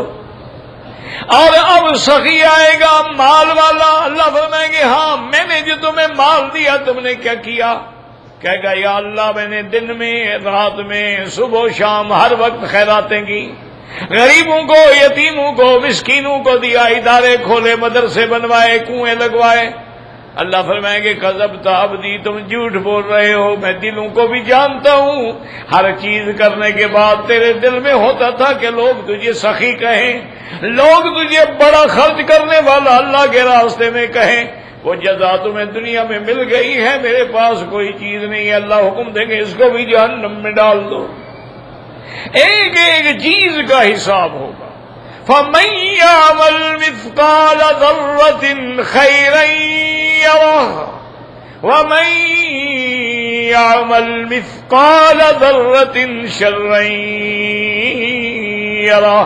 اور اب سخی آئے گا، مال والا، اللہ فرمائیں گے ہاں میں نے جو تمہیں مال دیا تم نے کیا کیا؟ کہے گا یا اللہ میں نے دن میں، رات میں، صبح و شام ہر وقت خیراتیں کی، غریبوں کو، یتیموں کو، مسکینوں کو دیا، ادارے کھولے، مدرسے بنوائے، کنویں لگوائے۔ اللہ فرمائیں گے کذبت عبدی، تم جھوٹ بول رہے ہو، میں دلوں کو بھی جانتا ہوں، ہر چیز کرنے کے بعد تیرے دل میں ہوتا تھا کہ لوگ تجھے سخی کہیں، لوگ تجھے بڑا خرچ کرنے والا اللہ کے راستے میں کہیں، وہ جزا تمہیں دنیا میں مل گئی ہے، میرے پاس کوئی چیز نہیں ہے۔ اللہ حکم دیں گے اس کو بھی جہنم میں ڈال دو۔ ایک ایک چیز کا حساب ہوگا۔ فَمَن يَعْمَلْ مِثْقَالَ ذَرَّةٍ خَيْرًا يَرَهُ وَمَن يَعْمَلْ مِثْقَالَ ذَرَّةٍ شَرًّا يَرَهُ،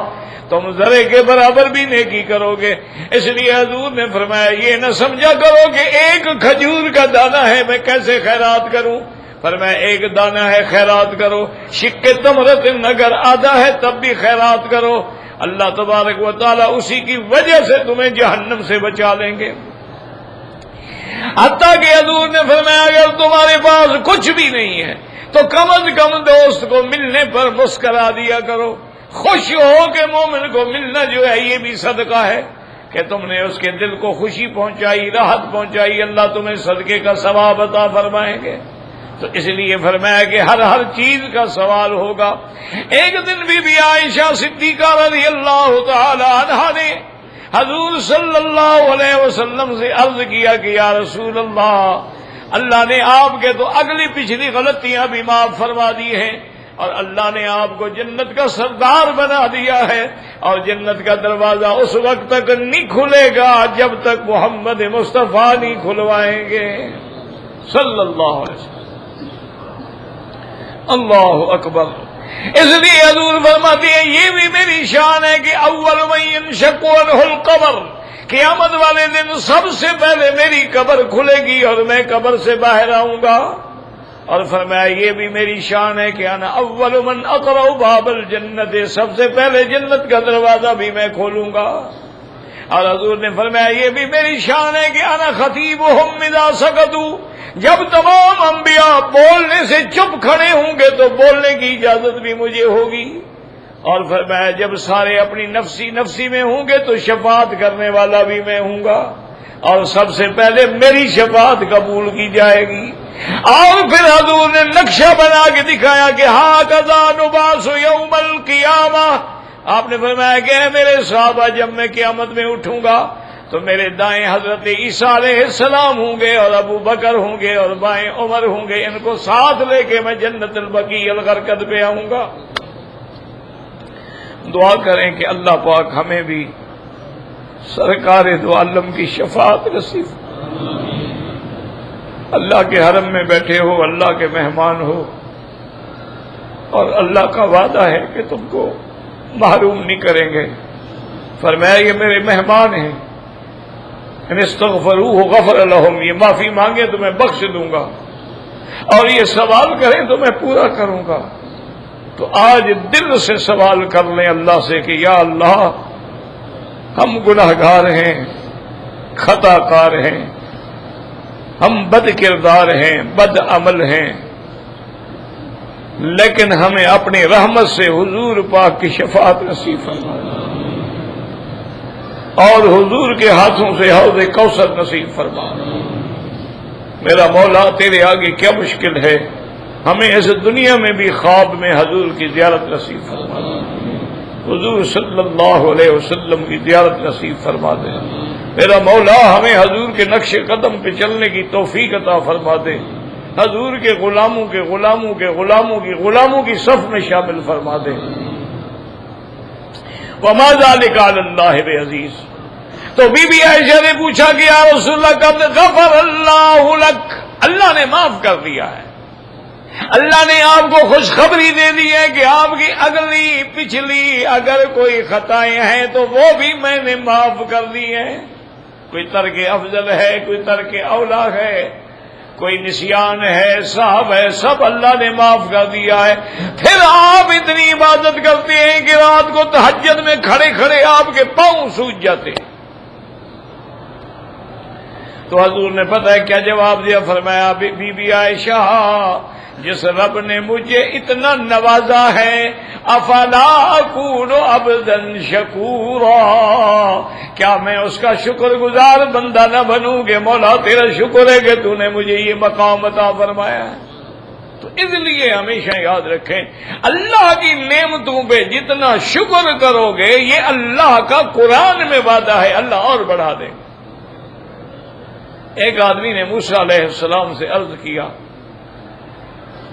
تم ذرے کے برابر بھی نیکی کرو گے۔ اس لیے حضور نے فرمایا یہ نہ سمجھا کرو کہ ایک کھجور کا دانہ ہے میں کیسے خیرات کروں، فرمایا ایک دانہ ہے خیرات کرو، شق تمرۃ اگر آدھا ہے تب بھی خیرات کرو، اللہ تبارک و تعالیٰ اسی کی وجہ سے تمہیں جہنم سے بچا لیں گے۔ حتیٰ کہ حضور نے فرمایا اگر تمہارے پاس کچھ بھی نہیں ہے تو کم از کم دوست کو ملنے پر مسکرا دیا کرو، خوش ہو کے مومن کو ملنا جو ہے یہ بھی صدقہ ہے کہ تم نے اس کے دل کو خوشی پہنچائی، راحت پہنچائی، اللہ تمہیں صدقے کا ثواب عطا فرمائیں گے۔ تو اس لیے فرمایا کہ ہر چیز کا سوال ہوگا۔ ایک دن بی عائشہ صدیقہ رضی اللہ تعالی عنہا نے حضور صلی اللہ علیہ وسلم سے عرض کیا کہ یا رسول اللہ نے آپ کے تو اگلی پچھلی غلطیاں بھی معاف فرما دی ہیں، اور اللہ نے آپ کو جنت کا سردار بنا دیا ہے، اور جنت کا دروازہ اس وقت تک نہیں کھلے گا جب تک محمد مصطفیٰ نہیں کھلوائیں گے صلی اللہ علیہ وسلم۔ اللہ اکبر۔ اس لیے حضور فرماتے ہیں یہ بھی میری شان ہے کہ اول من ينشق عنه القبر، قیامت والے دن سب سے پہلے میری قبر کھلے گی اور میں قبر سے باہر آؤں گا، اور فرمایا یہ بھی میری شان ہے کہ انا اول من اقرع باب الجنت، سب سے پہلے جنت کا دروازہ بھی میں کھولوں گا، اور حضور نے فرمایا یہ بھی میری شان ہے کہ انا خطیبہم اذا سکتوا، جب تمام انبیاء بولنے سے چپ کھڑے ہوں گے تو بولنے کی اجازت بھی مجھے ہوگی، اور فرمایا جب سارے اپنی نفسی نفسی میں ہوں گے تو شفاعت کرنے والا بھی میں ہوں گا، اور سب سے پہلے میری شفاعت قبول کی جائے گی۔ اور پھر حضور نے نقشہ بنا کے دکھایا کہ ھذا نبعث یوم القیامہ، آپ نے فرمایا کہ اے میرے صحابہ جب میں قیامت میں اٹھوں گا تو میرے دائیں حضرت عیسیٰ علیہ السلام ہوں گے اور ابو بکر ہوں گے اور بائیں عمر ہوں گے، ان کو ساتھ لے کے میں جنت البقیع الغرقد پہ آؤں گا۔ دعا کریں کہ اللہ پاک ہمیں بھی سرکار دو عالم کی شفاعت نصیب، اللہ کے حرم میں بیٹھے ہو، اللہ کے مہمان ہو، اور اللہ کا وعدہ ہے کہ تم کو محروم نہیں کریں گے۔ فرمایا یہ میرے مہمان ہیں، ان استغفروہ غفر لہم، یہ معافی مانگے تو میں بخش دوں گا، اور یہ سوال کریں تو میں پورا کروں گا۔ تو آج دل سے سوال کر لیں اللہ سے کہ یا اللہ ہم گناہ گار ہیں، خطا کار ہیں، ہم بد کردار ہیں، بد عمل ہیں، لیکن ہمیں اپنی رحمت سے حضور پاک کی شفاعت نصیب فرما، اور حضور کے ہاتھوں سے حوض کوثر نصیب فرما۔ میرا مولا تیرے آگے کیا مشکل ہے، ہمیں اس دنیا میں بھی خواب میں حضور کی زیارت نصیب فرما، حضور صلی اللہ علیہ وسلم کی زیارت نصیب فرما دے۔ میرا مولا ہمیں حضور کے نقش قدم پہ چلنے کی توفیق عطا فرما دے، حضور کے غلاموں کے غلاموں کے غلاموں کی غلاموں کی صف میں شامل فرما دے۔ وما ذلک علی اللہ بعزیز۔ تو بی بی عائشہ نے پوچھا کہ یا رسول اللہ قد غفر اللہ لک، اللہ نے معاف کر دیا ہے، اللہ نے آپ کو خوشخبری دے دی ہے کہ آپ کی اگلی پچھلی اگر کوئی خطائیں ہیں تو وہ بھی میں نے معاف کر دی ہیں۔ کوئی ترک افضل ہے، کوئی ترک اولا ہے، کوئی نسیان ہے، صاحب ہے، سب اللہ نے معاف کر دیا ہے۔ پھر آپ اتنی عبادت کرتے ہیں کہ رات کو تہجد میں کھڑے کھڑے آپ کے پاؤں سوج جاتے ہیں۔ تو حضور نے پتہ ہے کیا جواب دیا، فرمایا بی بی عائشہ جس رب نے مجھے اتنا نوازا ہے، افلا اکون عبدا شکورا، کیا میں اس کا شکر گزار بندہ نہ بنوں گے؟ مولا تیرا شکر ہے کہ تو نے مجھے یہ مقام عطا فرمایا ہے۔ تو اس لیے ہمیشہ یاد رکھیں اللہ کی نعمتوں پہ جتنا شکر کرو گے، یہ اللہ کا قرآن میں وعدہ ہے، اللہ اور بڑھا دے۔ ایک آدمی نے موسیٰ علیہ السلام سے عرض کیا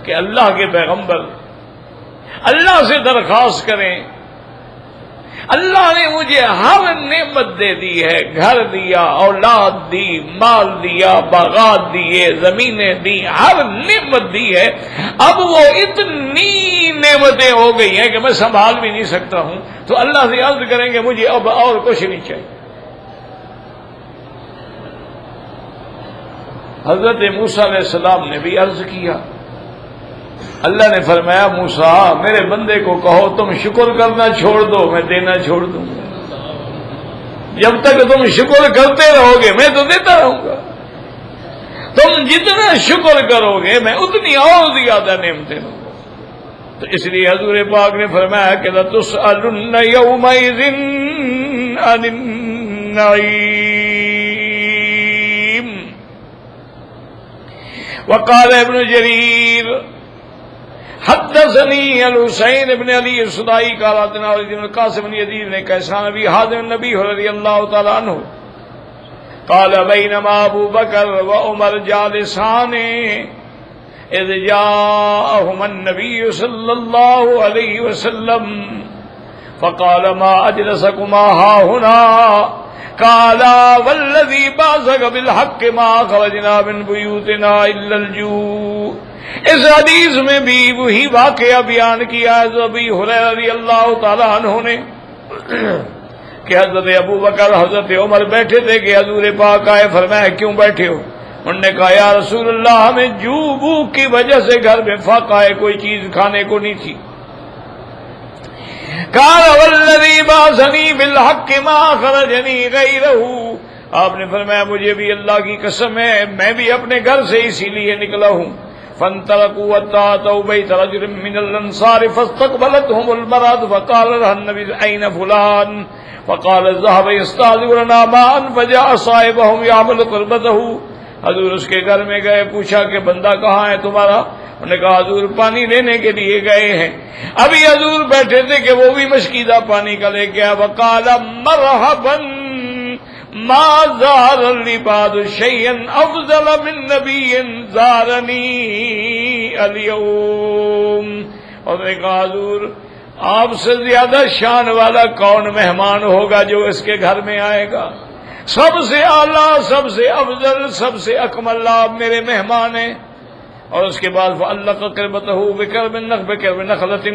کہ اللہ کے پیغمبر اللہ سے درخواست کریں، اللہ نے مجھے ہر نعمت دے دی ہے، گھر دیا، اولاد دی، مال دیا، باغات دیے، زمینیں دی، ہر نعمت دی ہے، اب وہ اتنی نعمتیں ہو گئی ہیں کہ میں سنبھال بھی نہیں سکتا ہوں۔ تو اللہ سے عرض کریں کہ مجھے اب اور کچھ نہیں چاہیے۔ حضرت موسیٰ علیہ السلام نے بھی عرض کیا، اللہ نے فرمایا موسیٰ میرے بندے کو کہو تم شکر کرنا چھوڑ دو، میں دینا چھوڑ دوں گا۔ جب تک تم شکر کرتے رہو گے میں تو دیتا رہوں گا، تم جتنا شکر کرو گے میں اتنی اور زیادہ نعمتیں دوں گا۔ تو اس لیے حضور پاک نے فرمایا کہ لَتُسْأَلُنَّ يَوْمَئِذٍ عَنِ النَّعِيمِ۔ وقال ابن جرير حدثني الحسين بن علي الصدائي قال حدثنا وليد بن القاسم بن يزيد بن كيسان ابي حازم النبي رضي الله تعالى عنه قال بينما ابو بكر وعمر جالسان اذ جاءهما النبي صلى الله عليه وسلم فقال ما اجلسكما هاهنا قال والذي بعثك بالحق ما خرجنا من بيوتنا الا الجوع۔ اس حدیث میں بھی وہی واقعہ بیان کیا ہے ابی ہریرہ رضی اللہ تعالی عنہ نے کہ حضرت ابو بکر حضرت عمر بیٹھے تھے کہ حضور پاک آئے، فرمایا کیوں بیٹھے ہو؟ انہوں نے کہا یا رسول اللہ ہمیں جو بھوک کی وجہ سے گھر میں فاقہ ہے، کوئی چیز کھانے کو نہیں تھی۔ قال والذی بعثنی بالحق ما خرجنی غیرہ، آپ نے فرمایا مجھے بھی اللہ کی قسم ہے میں بھی اپنے گھر سے اسی لیے نکلا ہوں۔ فانطلقوا حتى أتوا بيت رجل من الأنصار فاستقبلتهم المرأة فقال لها النبي أين فلان؟ فقال ذهب يستحضر لنا ماء فجاء صاحبهم يعمل قربته۔ حضور اس کے گھر میں گئے، پوچھا کہ بندہ کہاں ہے تمہارا؟ انہوں نے کہا حضور پانی لینے کے لیے گئے ہیں۔ ابھی حضور بیٹھے تھے کہ وہ بھی مشکیدہ پانی کا لے گیا۔ وقال مرحبا ما زار العباد شيئا افضل من نبي زارني اليوم۔ اور نے کہا حضور آپ سے زیادہ شان والا کون مہمان ہوگا جو اس کے گھر میں آئے گا؟ سب سے اعلیٰ، سب سے افضل، سب سے اکمل آپ میرے مہمان ہیں۔ اور اس کے بعد فعلق قربتہ بکرب نخلۃ،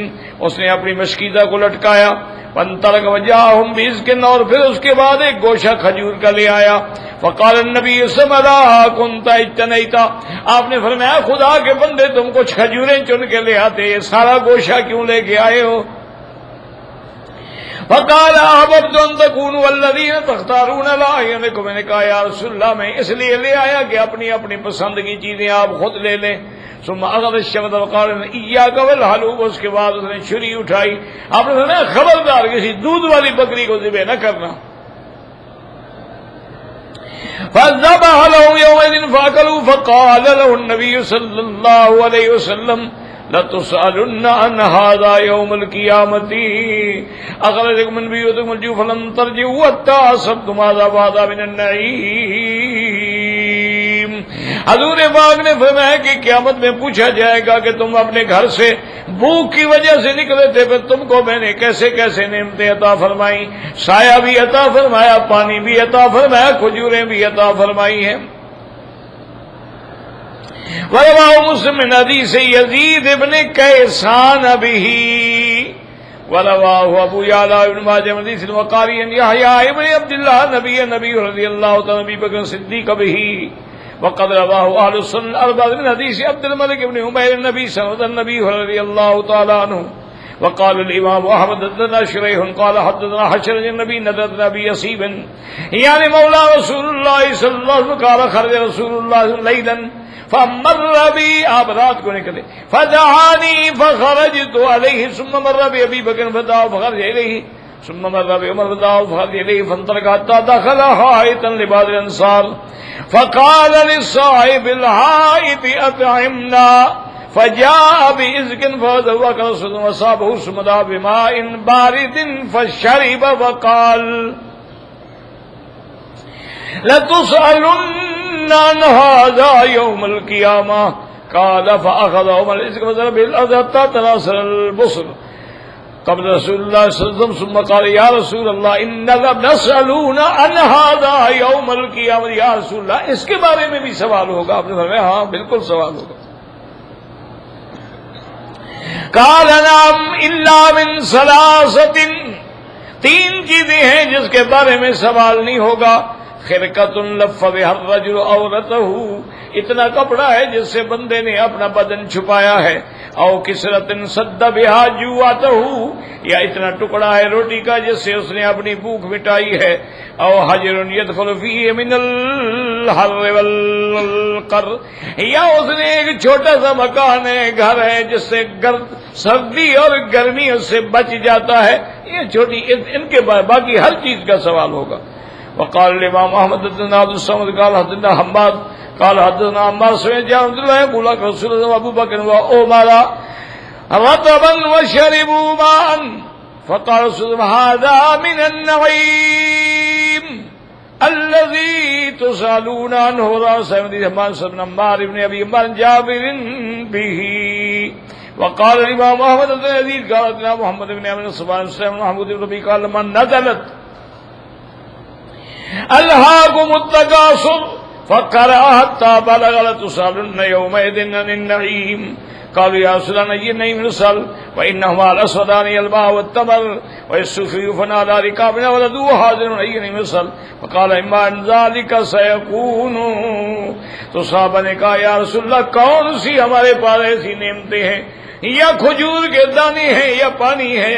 اس نے اپنی مشکیزہ کو لٹکایا۔ فانطلق وجاءہم برزق، اور پھر اس کے بعد ایک گوشہ کھجور کا لے آیا۔ فقال النبی سمدا كنت اجتنيت، آپ نے فرمایا خدا کے بندے تم کچھ کھجوریں چن کے لے آتے، یہ سارا گوشہ کیوں لے کے آئے ہو؟ فقال احببت ان تكونوا الذين تختارون لاعينكم، میں نے کہا یا رسول اللہ میں اس لیے لے آیا کہ اپنی اپنی پسند کی چیزیں آپ خود لے لیں۔ ثم اخذ الشبت وقال اياك والحلوب، اس کے بعد اس نے چھری اٹھائی، آپ نے فرمایا خبردار کسی دودھ والی بکری کو ذبح نہ کرنا۔ فذبح لهم يومئذ فاكلوا، فقال له النبي صلى الله عليه وسلم لتسألن عن هذا يوم القيامة، أخرجكم من بيوتكم الجوع فلم ترجعوا حتى أصبتم ماذا بعد من النعيم۔ حضور پاک نے فرمایا کہ قیامت میں پوچھا جائے گا کہ تم اپنے گھر سے بھوک کی وجہ سے نکلے تھے، پھر تم کو میں نے کیسے کیسے نعمتیں عطا فرمائی، سایہ بھی عطا فرمایا، پانی بھی عطا فرمایا، کھجوریں بھی عطا فرمائی ہیں۔ ورواه مسلم من حدیث یزید ابن کیسان به، ورواه ابو یعلا ابن ماجہ من حدیث وقاری یحیی ابن عبد الله نبی رضی اللہ تعالی عنہ بکر صدیق به، وقد رواه اهل السنن الاربعہ من حدیث عبد الملک ابن عمیر النبی صلی رضی اللہ تعالی عنہ۔ وقال الامام احمد حدثنا شریح قال حدثنا حشر النبی ندرت ابی یسیب یعنی مولا رسول اللہ صلی اللہ علیہ وسلم قال خرج رسول اللہ لیلا فمر بی، آپ رات کو نکلے، فدعانی فخرجت علیہ، ثم مر بی ابی بکر فدعا فخرج الیہ، ثم مر بی عمر فدعا فخرج الیہ، فانطلق حتى دخل حائطا لبعض الانصار فقال للصاحب الحائط اطعمنا، فجاء بإزق فذوق رسول وصابه ثم دعا بماء بارد فشرب وقال لتسألن عن هذا يوم القيامة، قال فأخذ عمر الإزق فضرب بالأرض حتى تناثر البصر قبل رسول الله صلى الله عليه وسلم، ثم قال يا رسول الله إننا نسألون عن هذا يوم القيامة، یا رسول اللہ اس کے بارے میں بھی سوال ہوگا؟ آپ نے فرمایا ہاں بالکل سوال ہوگا۔ قال نعم إلا من ثلاثة، تین چیزیں ہیں جس کے بارے میں سوال نہیں ہوگا۔ خرقۃ لف بها الرجل عورته، اتنا کپڑا ہے جس سے بندے نے اپنا بدن چھپایا ہے، او کسرۃ سد بها جوعته، یا اتنا ٹکڑا ہے روٹی کا جس سے اس نے اپنی بھوک مٹائی ہے، او حجر يدخل فيه من الحر والقر، یا اس نے ایک چھوٹا سا مکان ہے، گھر ہے جس سے سردی اور گرمی اس سے بچ جاتا ہے، یہ چھوٹی ان کے باقی ہر چیز کا سوال ہوگا۔ وقال الامام احمد حدثنا عبد الصمد قال حدثنا حماد قال حدثنا عمار سمعت جابر بن عبد الله يقول رسول الله ابو بكر وعمر رطبا وشربوا ماء، فقال رسول الله هذا من النعيم الذي تسألون عنه، راس حديث بن عمار بن ابي عمار جابر به۔ وقال الامام احمد بن يزيد قال حدثنا محمد بن عمرو الصباح بن محمود بن ربيع قال من نزلت الہاکم التکاثر فقرأ حتى بلغ لتسألن يومئذ عن النعيم، قالوا يا رسول الله نجي النعيم نسأل وإنهما الأسودان الماء والتمر والسفي فنادى ركابنا ولدوا حاضر أي نعيم نسأل، فقال إما أن ذلك سيكون، تو صحابہ نے کہا یا رسول اللہ کون سی ہمارے پاس ایسی نعمتیں ہیں، یا کھجور کے دانے ہیں یا پانی ہے،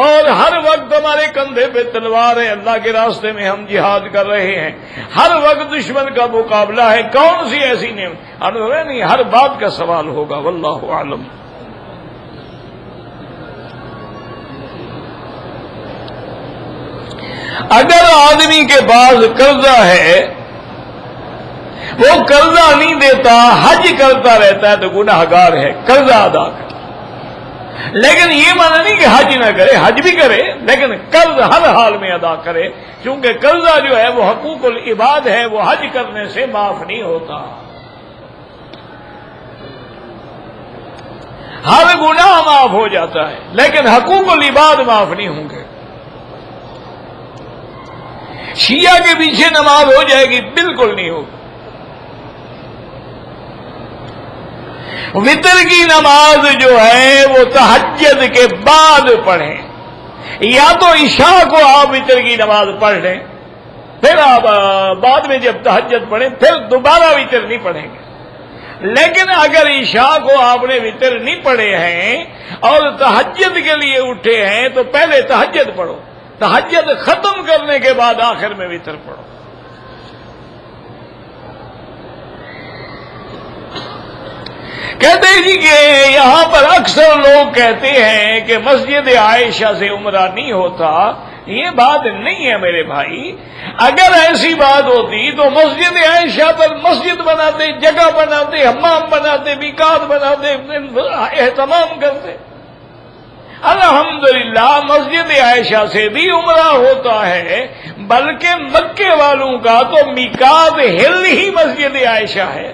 اور ہر وقت ہمارے کندھے پہ تلوار ہے، اللہ کے راستے میں ہم جہاد کر رہے ہیں، ہر وقت دشمن کا مقابلہ ہے، کون سی ایسی نعمت؟ نہیں، ہر بات کا سوال ہوگا، واللہ اعلم۔ اگر آدمی کے پاس قرضہ ہے، وہ قرضہ نہیں دیتا، حج کرتا رہتا ہے تو گناہ گار ہے، قرضہ ادا کر، لیکن یہ معنی نہیں کہ حج نہ کرے، حج بھی کرے لیکن قرض ہر حال میں ادا کرے، کیونکہ قرضہ جو ہے وہ حقوق العباد ہے، وہ حج کرنے سے معاف نہیں ہوتا۔ ہر گناہ معاف ہو جاتا ہے لیکن حقوق العباد معاف نہیں ہوں گے۔ شیعہ کے پیچھے نماز ہو جائے گی؟ بالکل نہیں ہوگی۔ وتر کی نماز جو ہے وہ تہجد کے بعد پڑھیں، یا تو عشاء کو آپ وتر کی نماز پڑھ لیں، پھر آپ بعد میں جب تہجد پڑھیں پھر دوبارہ وتر نہیں پڑھیں گے. لیکن اگر عشاء کو آپ نے وتر نہیں پڑھے ہیں اور تہجد کے لیے اٹھے ہیں تو پہلے تہجد پڑھو, تہجد ختم کرنے کے بعد آخر میں وتر پڑھو. کہتے ہیں جی کہ یہاں پر اکثر لوگ کہتے ہیں کہ مسجد عائشہ سے عمرہ نہیں ہوتا. یہ بات نہیں ہے میرے بھائی. اگر ایسی بات ہوتی تو مسجد عائشہ پر مسجد بناتے, جگہ بناتے, حمام بناتے, میقات بناتے, اہتمام کرتے. الحمدللہ مسجد عائشہ سے بھی عمرہ ہوتا ہے, بلکہ مکے والوں کا تو میقات ہل ہی مسجد عائشہ ہے.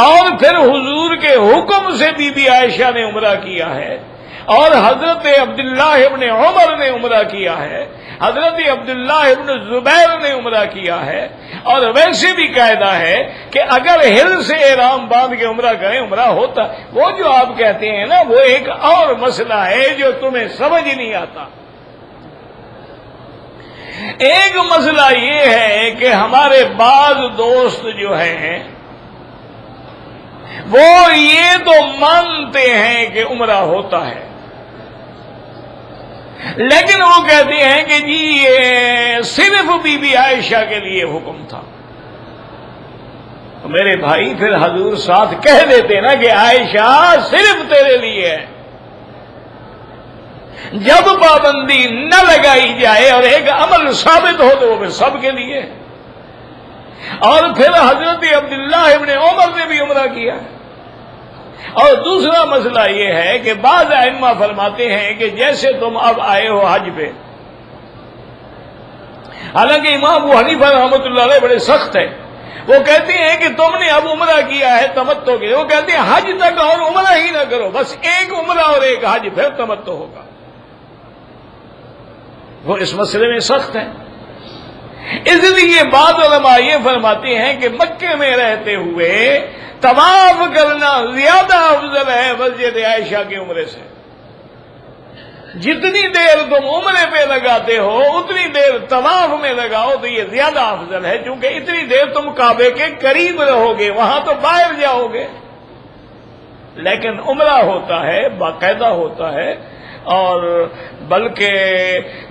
اور پھر حضور کے حکم سے بی بی عائشہ نے عمرہ کیا ہے, اور حضرت عبداللہ ابن عمر نے عمرہ کیا ہے, حضرت عبداللہ ابن زبیر نے عمرہ کیا ہے. اور ویسے بھی قاعدہ ہے کہ اگر ہل سے احرام باندھ کے عمرہ کریں عمرہ ہوتا. وہ جو آپ کہتے ہیں نا وہ ایک اور مسئلہ ہے جو تمہیں سمجھ نہیں آتا. ایک مسئلہ یہ ہے کہ ہمارے بعض دوست جو ہیں وہ یہ تو مانتے ہیں کہ عمرہ ہوتا ہے, لیکن وہ کہتے ہیں کہ جی یہ صرف بی بی عائشہ کے لیے حکم تھا. میرے بھائی پھر حضور ساتھ کہہ دیتے نا کہ عائشہ صرف تیرے لیے ہے. جب پابندی نہ لگائی جائے اور ایک عمل ثابت ہو تو وہ پھر سب کے لیے. اور پھر حضرت عبداللہ ابن عمر نے بھی عمرہ کیا. اور دوسرا مسئلہ یہ ہے کہ بعض ائمہ فرماتے ہیں کہ جیسے تم اب آئے ہو حج پہ, حالانکہ امام ابو حنیفہ رحمۃ اللہ علیہ بڑے سخت ہیں, وہ کہتے ہیں کہ تم نے اب عمرہ کیا ہے تمتع کے, وہ کہتے ہیں حج تک اور عمرہ ہی نہ کرو, بس ایک عمرہ اور ایک حج, پھر تمتع ہوگا. وہ اس مسئلے میں سخت ہیں. اس لیے بعض علماء یہ فرماتے ہیں کہ مکے میں رہتے ہوئے طواف کرنا زیادہ افضل ہے مسجد عائشہ کے عمرے سے. جتنی دیر تم عمرے پہ لگاتے ہو اتنی دیر طواف میں لگاؤ تو یہ زیادہ افضل ہے, کیونکہ اتنی دیر تم کعبے کے قریب رہو گے, وہاں تو باہر جاؤ گے. لیکن عمرہ ہوتا ہے, باقاعدہ ہوتا ہے. اور بلکہ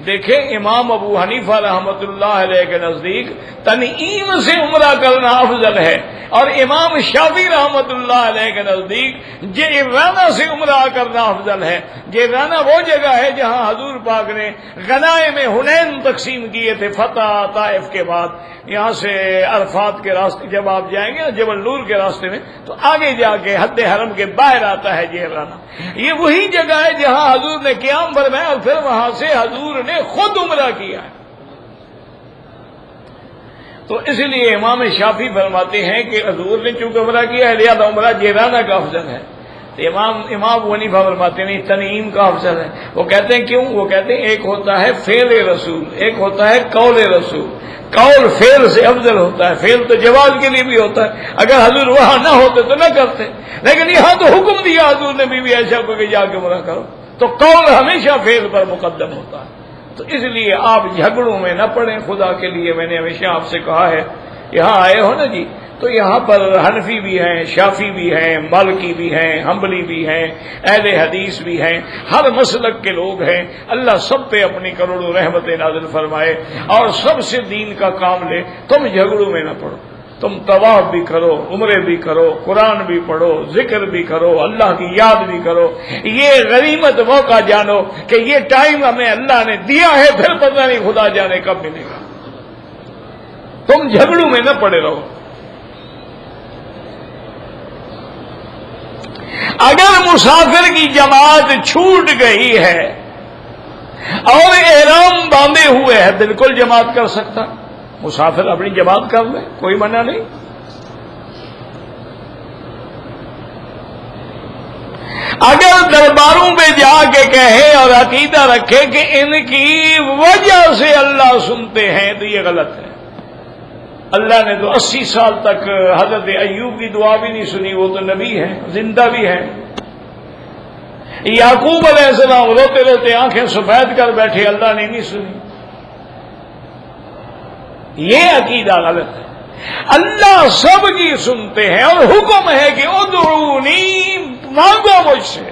دیکھیں امام ابو حنیفہ رحمۃ اللہ علیہ کے نزدیک تنعیم سے عمرہ کرنا افضل ہے, اور امام شافعی رحمۃ اللہ علیہ کے نزدیک جعرانہ سے عمرہ کرنا افضل ہے. جعرانہ وہ جگہ ہے جہاں حضور پاک نے غنائم حنین تقسیم کیے تھے فتح طائف کے بعد. یہاں سے عرفات کے راستے جب آپ جائیں گے جبل نور کے راستے میں تو آگے جا کے حد حرم کے باہر آتا ہے جعرانہ. یہ وہی جگہ ہے جہاں حضور نے قیام فرمایا اور پھر وہاں سے حضور نے خود عمرہ کیا ہے. تو اس لیے امام شافعی فرماتے ہیں کہ حضور نے چونکہ عمرہ کیا ہے لہذا عمرہ جعرانہ کا افضل ہے. امام ابو حنیفہ فرماتے ہیں تنعیم کا افضل ہے. وہ کہتے ہیں کیوں؟ وہ کہتے ہیں ایک ہوتا ہے فعل رسول, ایک ہوتا ہے قول رسول. قول فعل سے افضل ہوتا ہے, فعل تو جواز کے لیے بھی ہوتا ہے, اگر حضور وہاں نہ ہوتے تو نہ کرتے, لیکن یہاں تو حکم دیا حضور نے بی بی عائشہ کو کہ جا کے عمرہ کرو, تو قول ہمیشہ فعل پر مقدم ہوتا ہے. تو اس لیے آپ جھگڑوں میں نہ پڑیں خدا کے لیے. میں نے ہمیشہ آپ سے کہا ہے یہاں آئے ہو نا جی تو یہاں پر حنفی بھی ہیں, شافی بھی ہیں, مالکی بھی ہیں, حنبلی بھی ہیں, اہل حدیث بھی ہیں, ہر مسلک کے لوگ ہیں. اللہ سب پہ اپنی کروڑوں رحمتیں نازل فرمائے اور سب سے دین کا کام لے. تم جھگڑوں میں نہ پڑو, تم طواف بھی کرو, عمرے بھی کرو, قرآن بھی پڑھو, ذکر بھی کرو, اللہ کی یاد بھی کرو. یہ غنیمت موقع جانو کہ یہ ٹائم ہمیں اللہ نے دیا ہے, پھر پتہ نہیں خدا جانے کب ملے گا. تم جھگڑوں میں نہ پڑے رہو. اگر مسافر کی جماعت چھوٹ گئی ہے اور احرام باندھے ہوئے ہے بالکل جماعت کر سکتا, مسافر اپنی جماعت کر لے, کوئی منع نہیں. اگر درباروں پہ جا کے کہے اور عقیدہ رکھے کہ ان کی وجہ سے اللہ سنتے ہیں تو یہ غلط ہے. اللہ نے تو 80 سال تک حضرت ایوب کی دعا بھی نہیں سنی, وہ تو نبی ہے, زندہ بھی ہے. یعقوب علیہ السلام روتے روتے آنکھیں سفید کر بیٹھے, اللہ نے نہیں سنی. یہ عقیدہ غلط ہے۔ اللہ سب کی سنتے ہیں اور حکم ہے کہ ادعونی، مانگو مجھ سے۔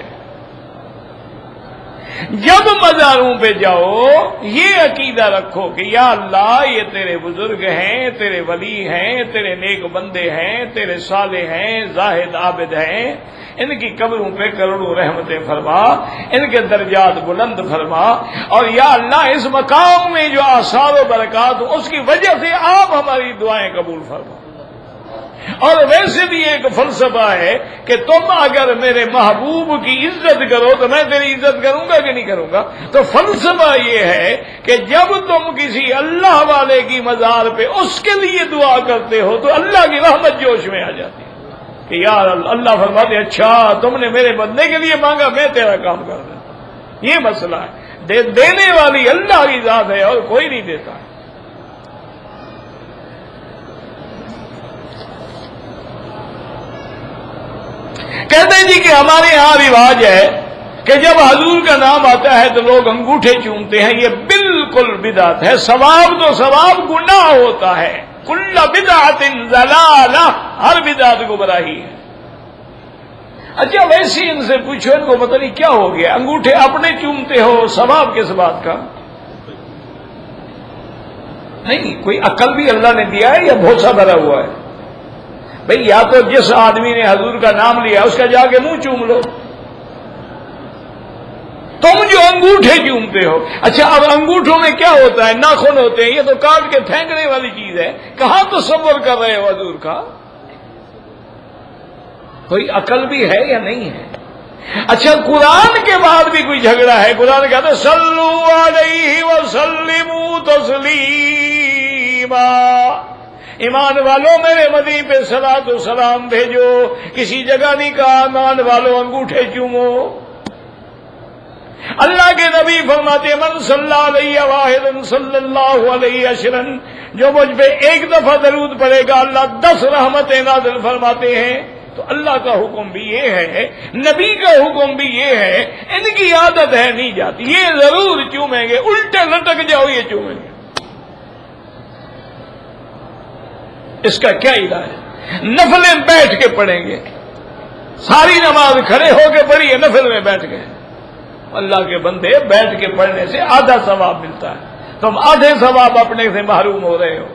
جب مزاروں پہ جاؤ یہ عقیدہ رکھو کہ یا اللہ یہ تیرے بزرگ ہیں، تیرے ولی ہیں، تیرے نیک بندے ہیں، تیرے صالح ہیں، زاہد عابد ہیں، ان کی قبروں پہ کروڑوں رحمتیں فرما، ان کے درجات بلند فرما، اور یا اللہ اس مقام میں جو آثار و برکات اس کی وجہ سے آپ ہماری دعائیں قبول فرما۔ اور ویسے بھی ایک فلسفہ ہے کہ تم اگر میرے محبوب کی عزت کرو تو میں تیری عزت کروں گا کہ نہیں کروں گا۔ تو فلسفہ یہ ہے کہ جب تم کسی اللہ والے کی مزار پہ اس کے لیے دعا کرتے ہو تو اللہ کی رحمت جوش میں آ جاتی ہے کہ یار اللہ فرماتے اچھا تم نے میرے بندے کے لیے مانگا، میں تیرا کام کر دوں۔ یہ مسئلہ ہے، دینے والی اللہ کی ذات ہے اور کوئی نہیں دیتا ہے۔ کہتے ہیں جی کہ ہمارے ہاں رواج ہے کہ جب حضور کا نام آتا ہے تو لوگ انگوٹھے چومتے ہیں، یہ بالکل بدعت ہے۔ ثواب تو ثواب، گناہ ہوتا ہے۔ کل بدعت ضلالہ، ہر بدعت گمراہی ہے۔ اچھا ویسے ان سے پوچھو، ان کو پتہ نہیں کیا ہو گیا، انگوٹھے اپنے چومتے ہو، ثواب کس بات کا؟ نہیں، کوئی عقل بھی اللہ نے دیا ہے یا بھوسا بھرا ہوا ہے؟ بھئی یا تو جس آدمی نے حضور کا نام لیا اس کا جا کے منہ چوم لو، تم جو انگوٹھے چومتے ہو۔ اچھا اب انگوٹھوں میں کیا ہوتا ہے؟ ناخن ہوتے ہیں، یہ تو کاٹ کے پھینکنے والی چیز ہے، کہاں تصور کر رہے ہو حضور کا؟ کوئی عقل بھی ہے یا نہیں ہے؟ اچھا قرآن کے بعد بھی کوئی جھگڑا ہے؟ قرآن کہتا ہے صلو علیہ وسلموا تسلیما، ایمان والوں میرے مدی پہ صلاۃ و سلام بھیجو۔ کسی جگہ نہیں کہا ایمان والوں انگوٹھے چومو۔ اللہ کے نبی فرماتے من صلی علیہ واحد صلی اللہ علیہ عشرن، جو مجھ پہ ایک دفعہ درود پڑے گا اللہ 10 رحمتیں نازل فرماتے ہیں۔ تو اللہ کا حکم بھی یہ ہے، نبی کا حکم بھی یہ ہے، ان کی عادت ہے نہیں جاتی، یہ ضرور چومیں گے، الٹے لٹک جاؤ یہ چومیں گے۔ اس کا کیا علاج ہے؟ نفلیں بیٹھ کے پڑھیں گے، ساری نماز کھڑے ہو کے پڑھی ہے، نفل میں بیٹھ گئے۔ اللہ کے بندے بیٹھ کے پڑھنے سے آدھا ثواب ملتا ہے، تم آدھے ثواب اپنے سے محروم ہو رہے ہو۔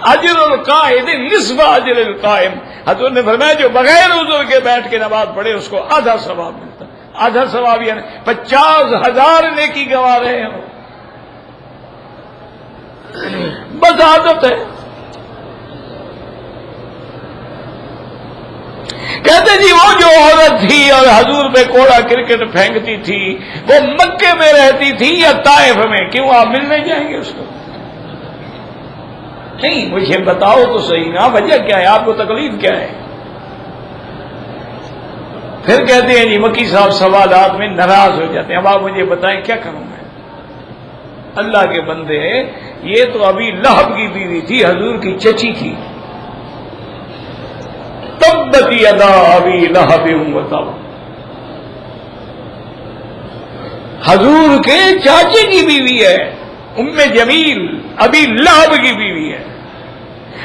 اجر القائد نصف اجر القائم، حضور نے فرمایا جو بغیر عذر کے بیٹھ کے نماز پڑھے اس کو آدھا ثواب ملتا ہے۔ آدھا ثواب یعنی 50,000 نیکی گوا رہے ہو۔ بس عادت ہے۔ کہتے جی وہ جو عورت تھی اور حضور پہ کوڑا کرکٹ پھینکتی تھی وہ مکے میں رہتی تھی یا طائف میں؟ کیوں آپ ملنے جائیں گے اس کو؟ نہیں، مجھے بتاؤ تو صحیح نا، وجہ کیا ہے؟ آپ کو تکلیف کیا ہے؟ پھر کہتے ہیں جی مکی صاحب سوالات میں ناراض ہو جاتے ہیں، اب آپ مجھے بتائیں کیا کروں میں؟ اللہ کے بندے، یہ تو ابھی لہب کی بیوی تھی، حضور کی چچی تھی۔ تبت یدا ابی لہب وتب، حضور کے چاچے کی بیوی ہے، ام جمیل ابی لہب کی بیوی ہے۔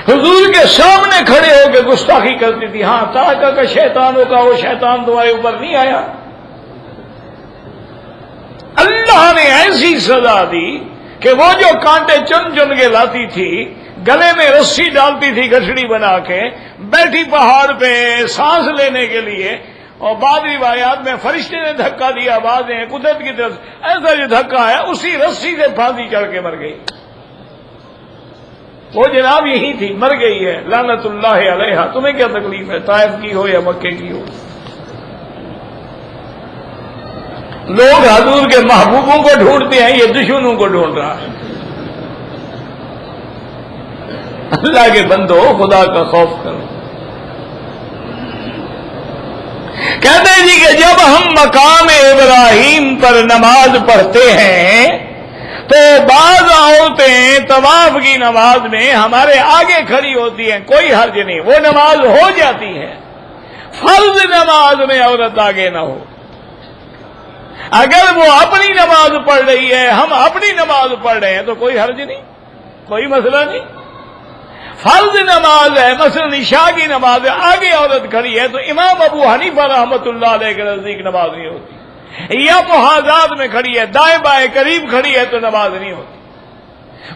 حضور کے سامنے کھڑے ہو کے گستاخی کرتی تھی۔ ہاں تاکہ کا شیطانوں کا وہ شیطان تمہارے اوپر نہیں آیا۔ اللہ نے ایسی سزا دی کہ وہ جو کانٹے چن چن کے لاتی تھی، گلے میں رسی ڈالتی تھی گٹھڑی بنا کے، بیٹھی پہاڑ پہ سانس لینے کے لیے، اور بعض روایات میں فرشتے نے دھکا دیا، بعض نے قدرت کی طرف ایسا جو دھکا ہے اسی رسی سے پھانسی چڑھ کے مر گئی۔ وہ جناب یہی تھی، مر گئی ہے لعنت اللہ علیہا۔ تمہیں کیا تکلیف ہے، طائف کی ہو یا مکے کی ہو؟ لوگ حضور کے محبوبوں کو ڈھونڈتے ہیں، یہ دشمنوں کو ڈھونڈ رہا ہے۔ اللہ کے بندو خدا کا خوف کرو۔ کہتے ہیں جی کہ جب ہم مقام ابراہیم پر نماز پڑھتے ہیں تو بعض عورتیں طواف کی نماز میں ہمارے آگے کھڑی ہوتی ہیں، کوئی حرج نہیں، وہ نماز ہو جاتی ہے۔ فرض نماز میں عورت آگے نہ ہو۔ اگر وہ اپنی نماز پڑھ رہی ہے، ہم اپنی نماز پڑھ رہے ہیں تو کوئی حرج نہیں۔ کوئی مسئلہ نہیں. فرض نماز ہے، مثلا عشاء کی نماز ہے، آگے عورت کھڑی ہے تو امام ابو حنیفہ رحمۃ اللہ علیہ کے نزدیک نماز نہیں ہوتی. یا محاذات میں کھڑی ہے، دائیں بائیں قریب کھڑی ہے تو نماز نہیں ہوتی.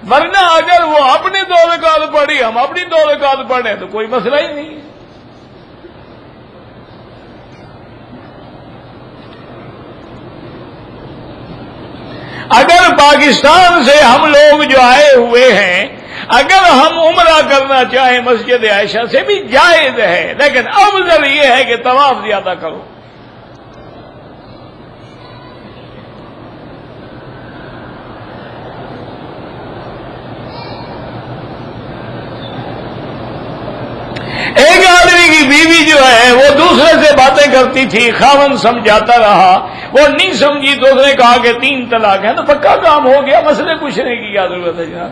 ورنہ اگر وہ اپنے 2 رکعت پڑھی، ہم اپنی 2 رکعت پڑھیں تو کوئی مسئلہ ہی نہیں ہے. اگر پاکستان سے ہم لوگ جو آئے ہوئے ہیں، اگر ہم عمرہ کرنا چاہیں مسجد عائشہ سے بھی جائز ہے، لیکن افضل یہ ہے کہ طواف زیادہ کرو. ایک آدمی کی بیوی جو ہے وہ دوسرے سے باتیں کرتی تھی، خاوند سمجھاتا رہا، وہ نہیں سمجھی تو اس نے کہا کہ 3 طلاق ہے، تو پکا کام ہو گیا، مسئلے پوچھنے کی کیا ضرورت ہے جناب؟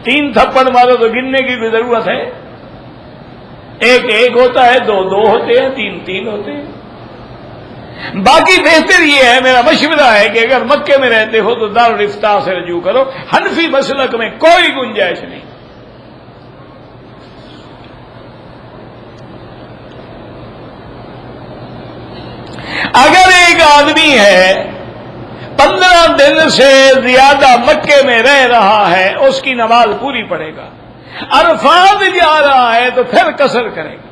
3 تھپڑ مارو تو گننے کی بھی ضرورت ہے؟ 1 ہوتا ہے، 2 ہوتے ہیں، 3 ہوتے ہیں. باقی بہتر یہ ہے، میرا مشورہ ہے کہ اگر مکے میں رہتے ہو تو دارالفتاح سے رجوع کرو. حنفی مسلک میں کوئی گنجائش نہیں. اگر ایک آدمی ہے 15 دن سے زیادہ مکے میں رہ رہا ہے، اس کی نماز پوری پڑے گا. عرفات جا رہا ہے تو پھر قصر کرے گا.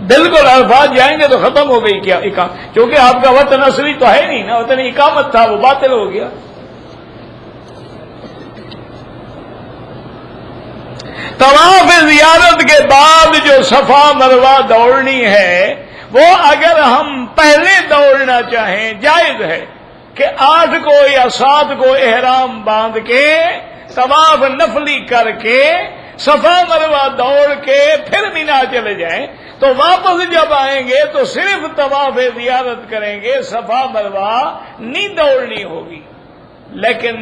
بالکل عرفات جائیں گے تو ختم ہو گئی کیا اقامت، کیونکہ آپ کا وطن اصلی تو ہے نہیں نا، وطن اقامت تھا، وہ باطل ہو گیا. طواف زیارت کے بعد جو صفا مروہ دوڑنی ہے، وہ اگر ہم پہلے دوڑنا چاہیں جائز ہے کہ 8 کو یا 7 کو احرام باندھ کے طواف نفلی کر کے صفا مروہ دوڑ کے پھر مینا چلے جائیں، تو واپس جب آئیں گے تو صرف طواف زیارت کریں گے، صفا مروہ نہیں دوڑنی ہوگی. لیکن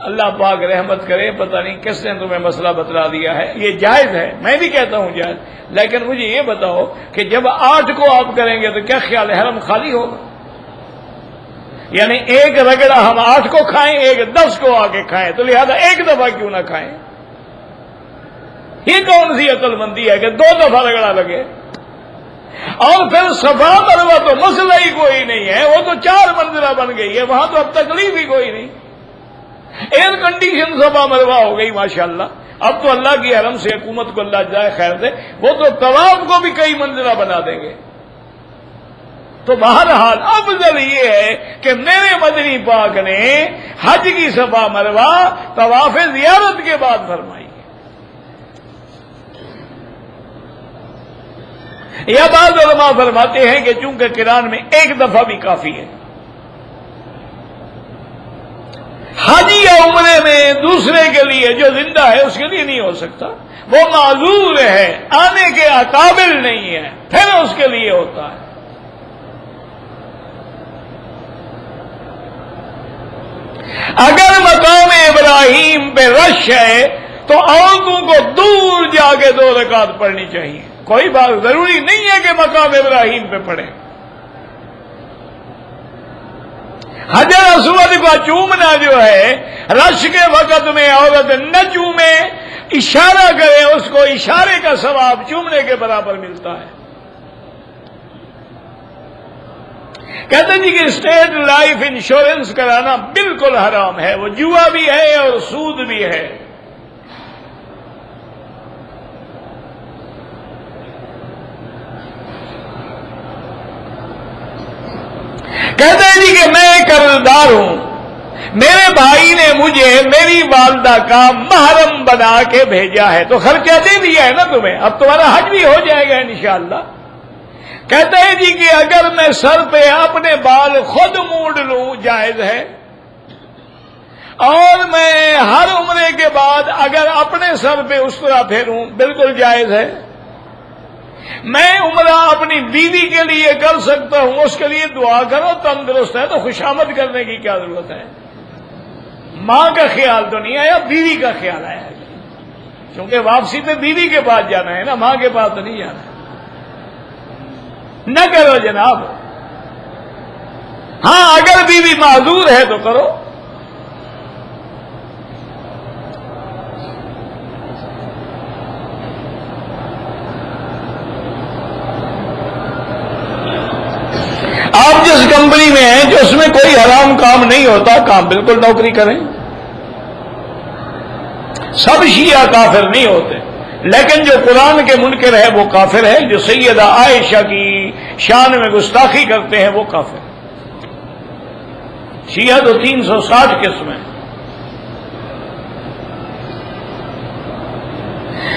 اللہ پاک رحمت کرے، پتہ نہیں کس نے تمہیں مسئلہ بتلا دیا ہے، یہ جائز ہے، میں بھی کہتا ہوں جائز. لیکن مجھے یہ بتاؤ کہ جب 8 کو آپ کریں گے تو کیا خیال ہے حرم خالی ہوگا؟ یعنی ایک رگڑا ہم 8 کو کھائیں، ایک 10 کو آ کے کھائیں، تو لہذا ایک دفعہ کیوں نہ کھائیں؟ یہ کون سی عقل مندی ہے کہ 2 دفعہ رگڑا لگے؟ اور پھر صفا مروہ تو مسئلہ ہی کوئی نہیں ہے، وہ تو 4 منزلہ بن گئی ہے، وہاں تو اب تکلیف ہی کوئی نہیں. ایئر کنڈیشن صفا مروہ ہو گئی ماشاءاللہ. اب تو اللہ کی حرم سے حکومت کو اللہ جائے خیر دے، وہ تو طواف کو بھی کئی منزلہ بنا دیں گے. تو بہرحال افضل یہ ہے کہ میرے مدنی پاک نے حج کی صفا مروہ طواف زیارت کے بعد فرمائی. یا بعض علماء فرماتے ہیں کہ چونکہ قران میں 1 دفعہ بھی کافی ہے. حج یا عمرے میں دوسرے کے لیے جو زندہ ہے اس کے لیے نہیں ہو سکتا، وہ معذور ہے، آنے کے قابل نہیں ہے، پھر اس کے لیے ہوتا ہے. اگر مقام ابراہیم پہ رش ہے تو عورتوں کو دور جا کے 2 رکعت پڑھنی چاہیے. کوئی بات ضروری نہیں ہے کہ مقام ابراہیم پہ پڑھیں. حجر اسود کو چومنا جو ہے، رش کے وقت میں عورت نہ چومے، اشارہ کرے، اس کو اشارے کا ثواب چومنے کے برابر ملتا ہے. کہتے ہیں جی کہ اسٹیٹ لائف انشورنس کرانا بالکل حرام ہے، وہ جوا بھی ہے اور سود بھی ہے. کہتے ہیں جی کہ میں قرضدار ہوں، میرے بھائی نے مجھے میری والدہ کا محرم بنا کے بھیجا ہے، تو خرچہ دے دیا ہے نا تمہیں، اب تمہارا حج بھی ہو جائے گا انشاءاللہ. کہتے ہیں جی کہ اگر میں سر پہ اپنے بال خود موڑ لوں جائز ہے، اور میں ہر عمرے کے بعد اگر اپنے سر پہ اس طرح پھیروں بالکل جائز ہے. میں عمرہ اپنی بیوی کے لیے کر سکتا ہوں، اس کے لیے دعا کرو، تندرست ہے تو خوشامد کرنے کی کیا ضرورت ہے؟ ماں کا خیال تو نہیں آیا، بیوی کا خیال آیا، کیونکہ واپسی پہ بیوی کے پاس جانا ہے نا، ماں کے پاس تو نہیں جانا ہے. نہ کرو جناب. ہاں اگر بیوی معذور ہے تو کرو. آپ جس کمپنی میں ہیں جو اس میں کوئی حرام کام نہیں ہوتا، کام بالکل نوکری کریں. سب شیعہ کافر نہیں ہوتے، لیکن جو قرآن کے منکر ہے وہ کافر ہے، جو سیدہ عائشہ کی شان میں گستاخی کرتے ہیں وہ کافر. شیعہ تو 360 قسم ہیں.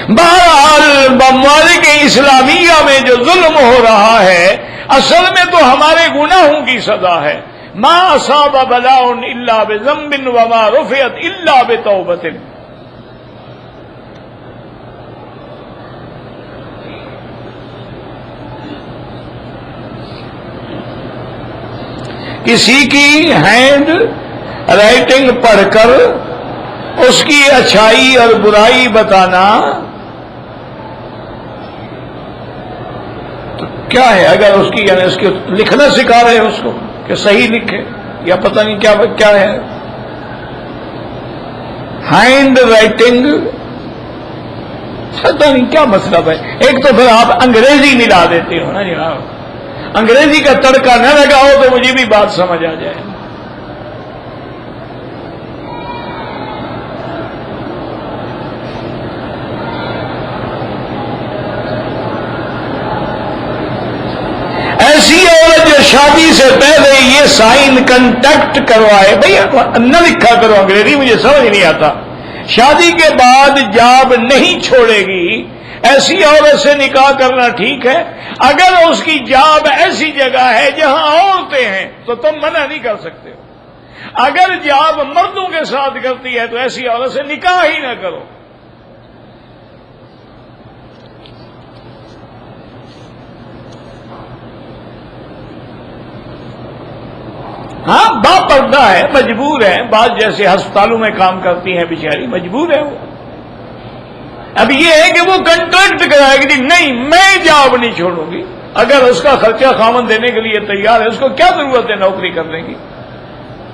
بہرحال ممالک اسلامیہ میں جو ظلم ہو رہا ہے اصل میں تو ہمارے گناہوں کی سزا ہے. ما اصاب بلاء الا بذنب وما رفعت الا بتوبۃ. کسی کی ہینڈ رائٹنگ پڑھ کر اس کی اچھائی اور برائی بتانا تو کیا ہے؟ اگر اس کی یعنی اس کے لکھنا سکھا رہے ہیں اس کو کہ صحیح لکھے یا پتہ نہیں کیا ہے. ہینڈ رائٹنگ پتہ نہیں کیا مطلب ہے. ایک تو پھر آپ انگریزی ملا دیتے ہو نا جناب. انگریزی کا تڑکا نہ لگاؤ تو مجھے بھی بات سمجھ آ جائے. ایسی عورت جو شادی سے پہلے یہ سائن کنٹیکٹ کروائے، بھئی نہ لکھا کرو انگریزی، مجھے سمجھ نہیں آتا. شادی کے بعد جاب نہیں چھوڑے گی، ایسی عورت سے نکاح کرنا ٹھیک ہے. اگر اس کی جاب ایسی جگہ ہے جہاں عورتیں ہیں تو تم منع نہیں کر سکتے ہو. اگر جاب مردوں کے ساتھ کرتی ہے تو ایسی عورت سے نکاح ہی نہ کرو. ہاں با پردہ ہے، مجبور ہے. بعض جیسے ہسپتالوں میں کام کرتی ہیں بیچاری، مجبور ہے وہ. اب یہ ہے کہ وہ کنٹریکٹ کرائے گی نہیں میں جاب نہیں چھوڑوں گی. اگر اس کا خرچہ خاوند دینے کے لیے تیار ہے، اس کو کیا ضرورت ہے نوکری کرنے کی؟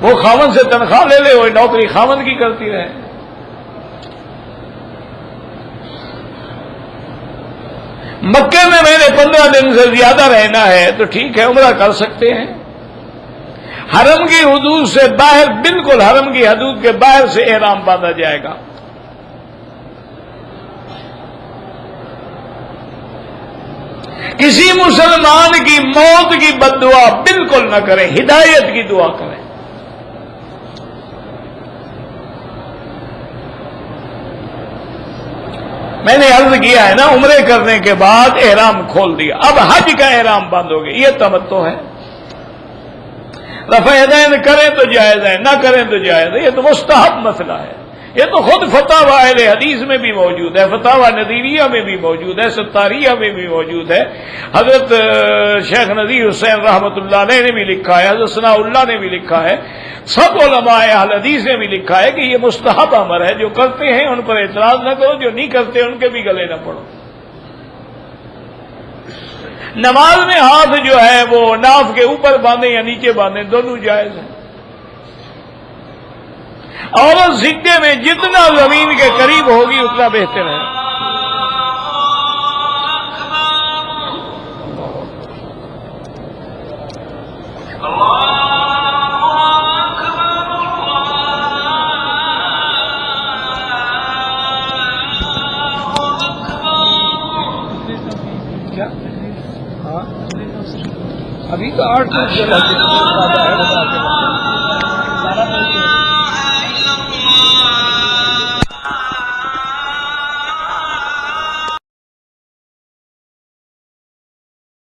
وہ خاوند سے تنخواہ لے لے، وہ نوکری خاوند کی کرتی رہے. مکے میں میں نے 15 دن سے زیادہ رہنا ہے تو ٹھیک ہے، عمرہ کر سکتے ہیں. حرم کی حدود سے باہر، بالکل حرم کی حدود کے باہر سے احرام باندھا جائے گا. کسی مسلمان کی موت کی بد دعا بالکل نہ کریں، ہدایت کی دعا کریں. میں نے عرض کیا ہے نا، عمرے کرنے کے بعد احرام کھول دیا، اب حج کا احرام باندھو گے، یہ تمتع ہے. رفع یدین کریں تو جائز ہے، نہ کریں تو جائز ہے. یہ تو مستحب مسئلہ ہے. یہ تو خود فتاوی اہل حدیث میں بھی موجود ہے، فتاوی نظیریہ میں بھی موجود ہے، ستاریہ میں بھی موجود ہے. حضرت شیخ نذیر حسین رحمۃ اللہ علیہ نے بھی لکھا ہے، حضرت ثناء اللہ نے بھی لکھا ہے، سب علماء اہل حدیث نے بھی لکھا ہے کہ یہ مستحب امر ہے. جو کرتے ہیں ان پر اعتراض نہ کرو، جو نہیں کرتے ان کے بھی گلے نہ پڑو. نماز میں ہاتھ جو ہے وہ ناف کے اوپر باندھیں یا نیچے باندھیں، دونوں جائز ہیں. اور سکے میں جتنا زمین کے قریب ہوگی اتنا بہتر ہے. ابھی تو 8 ہے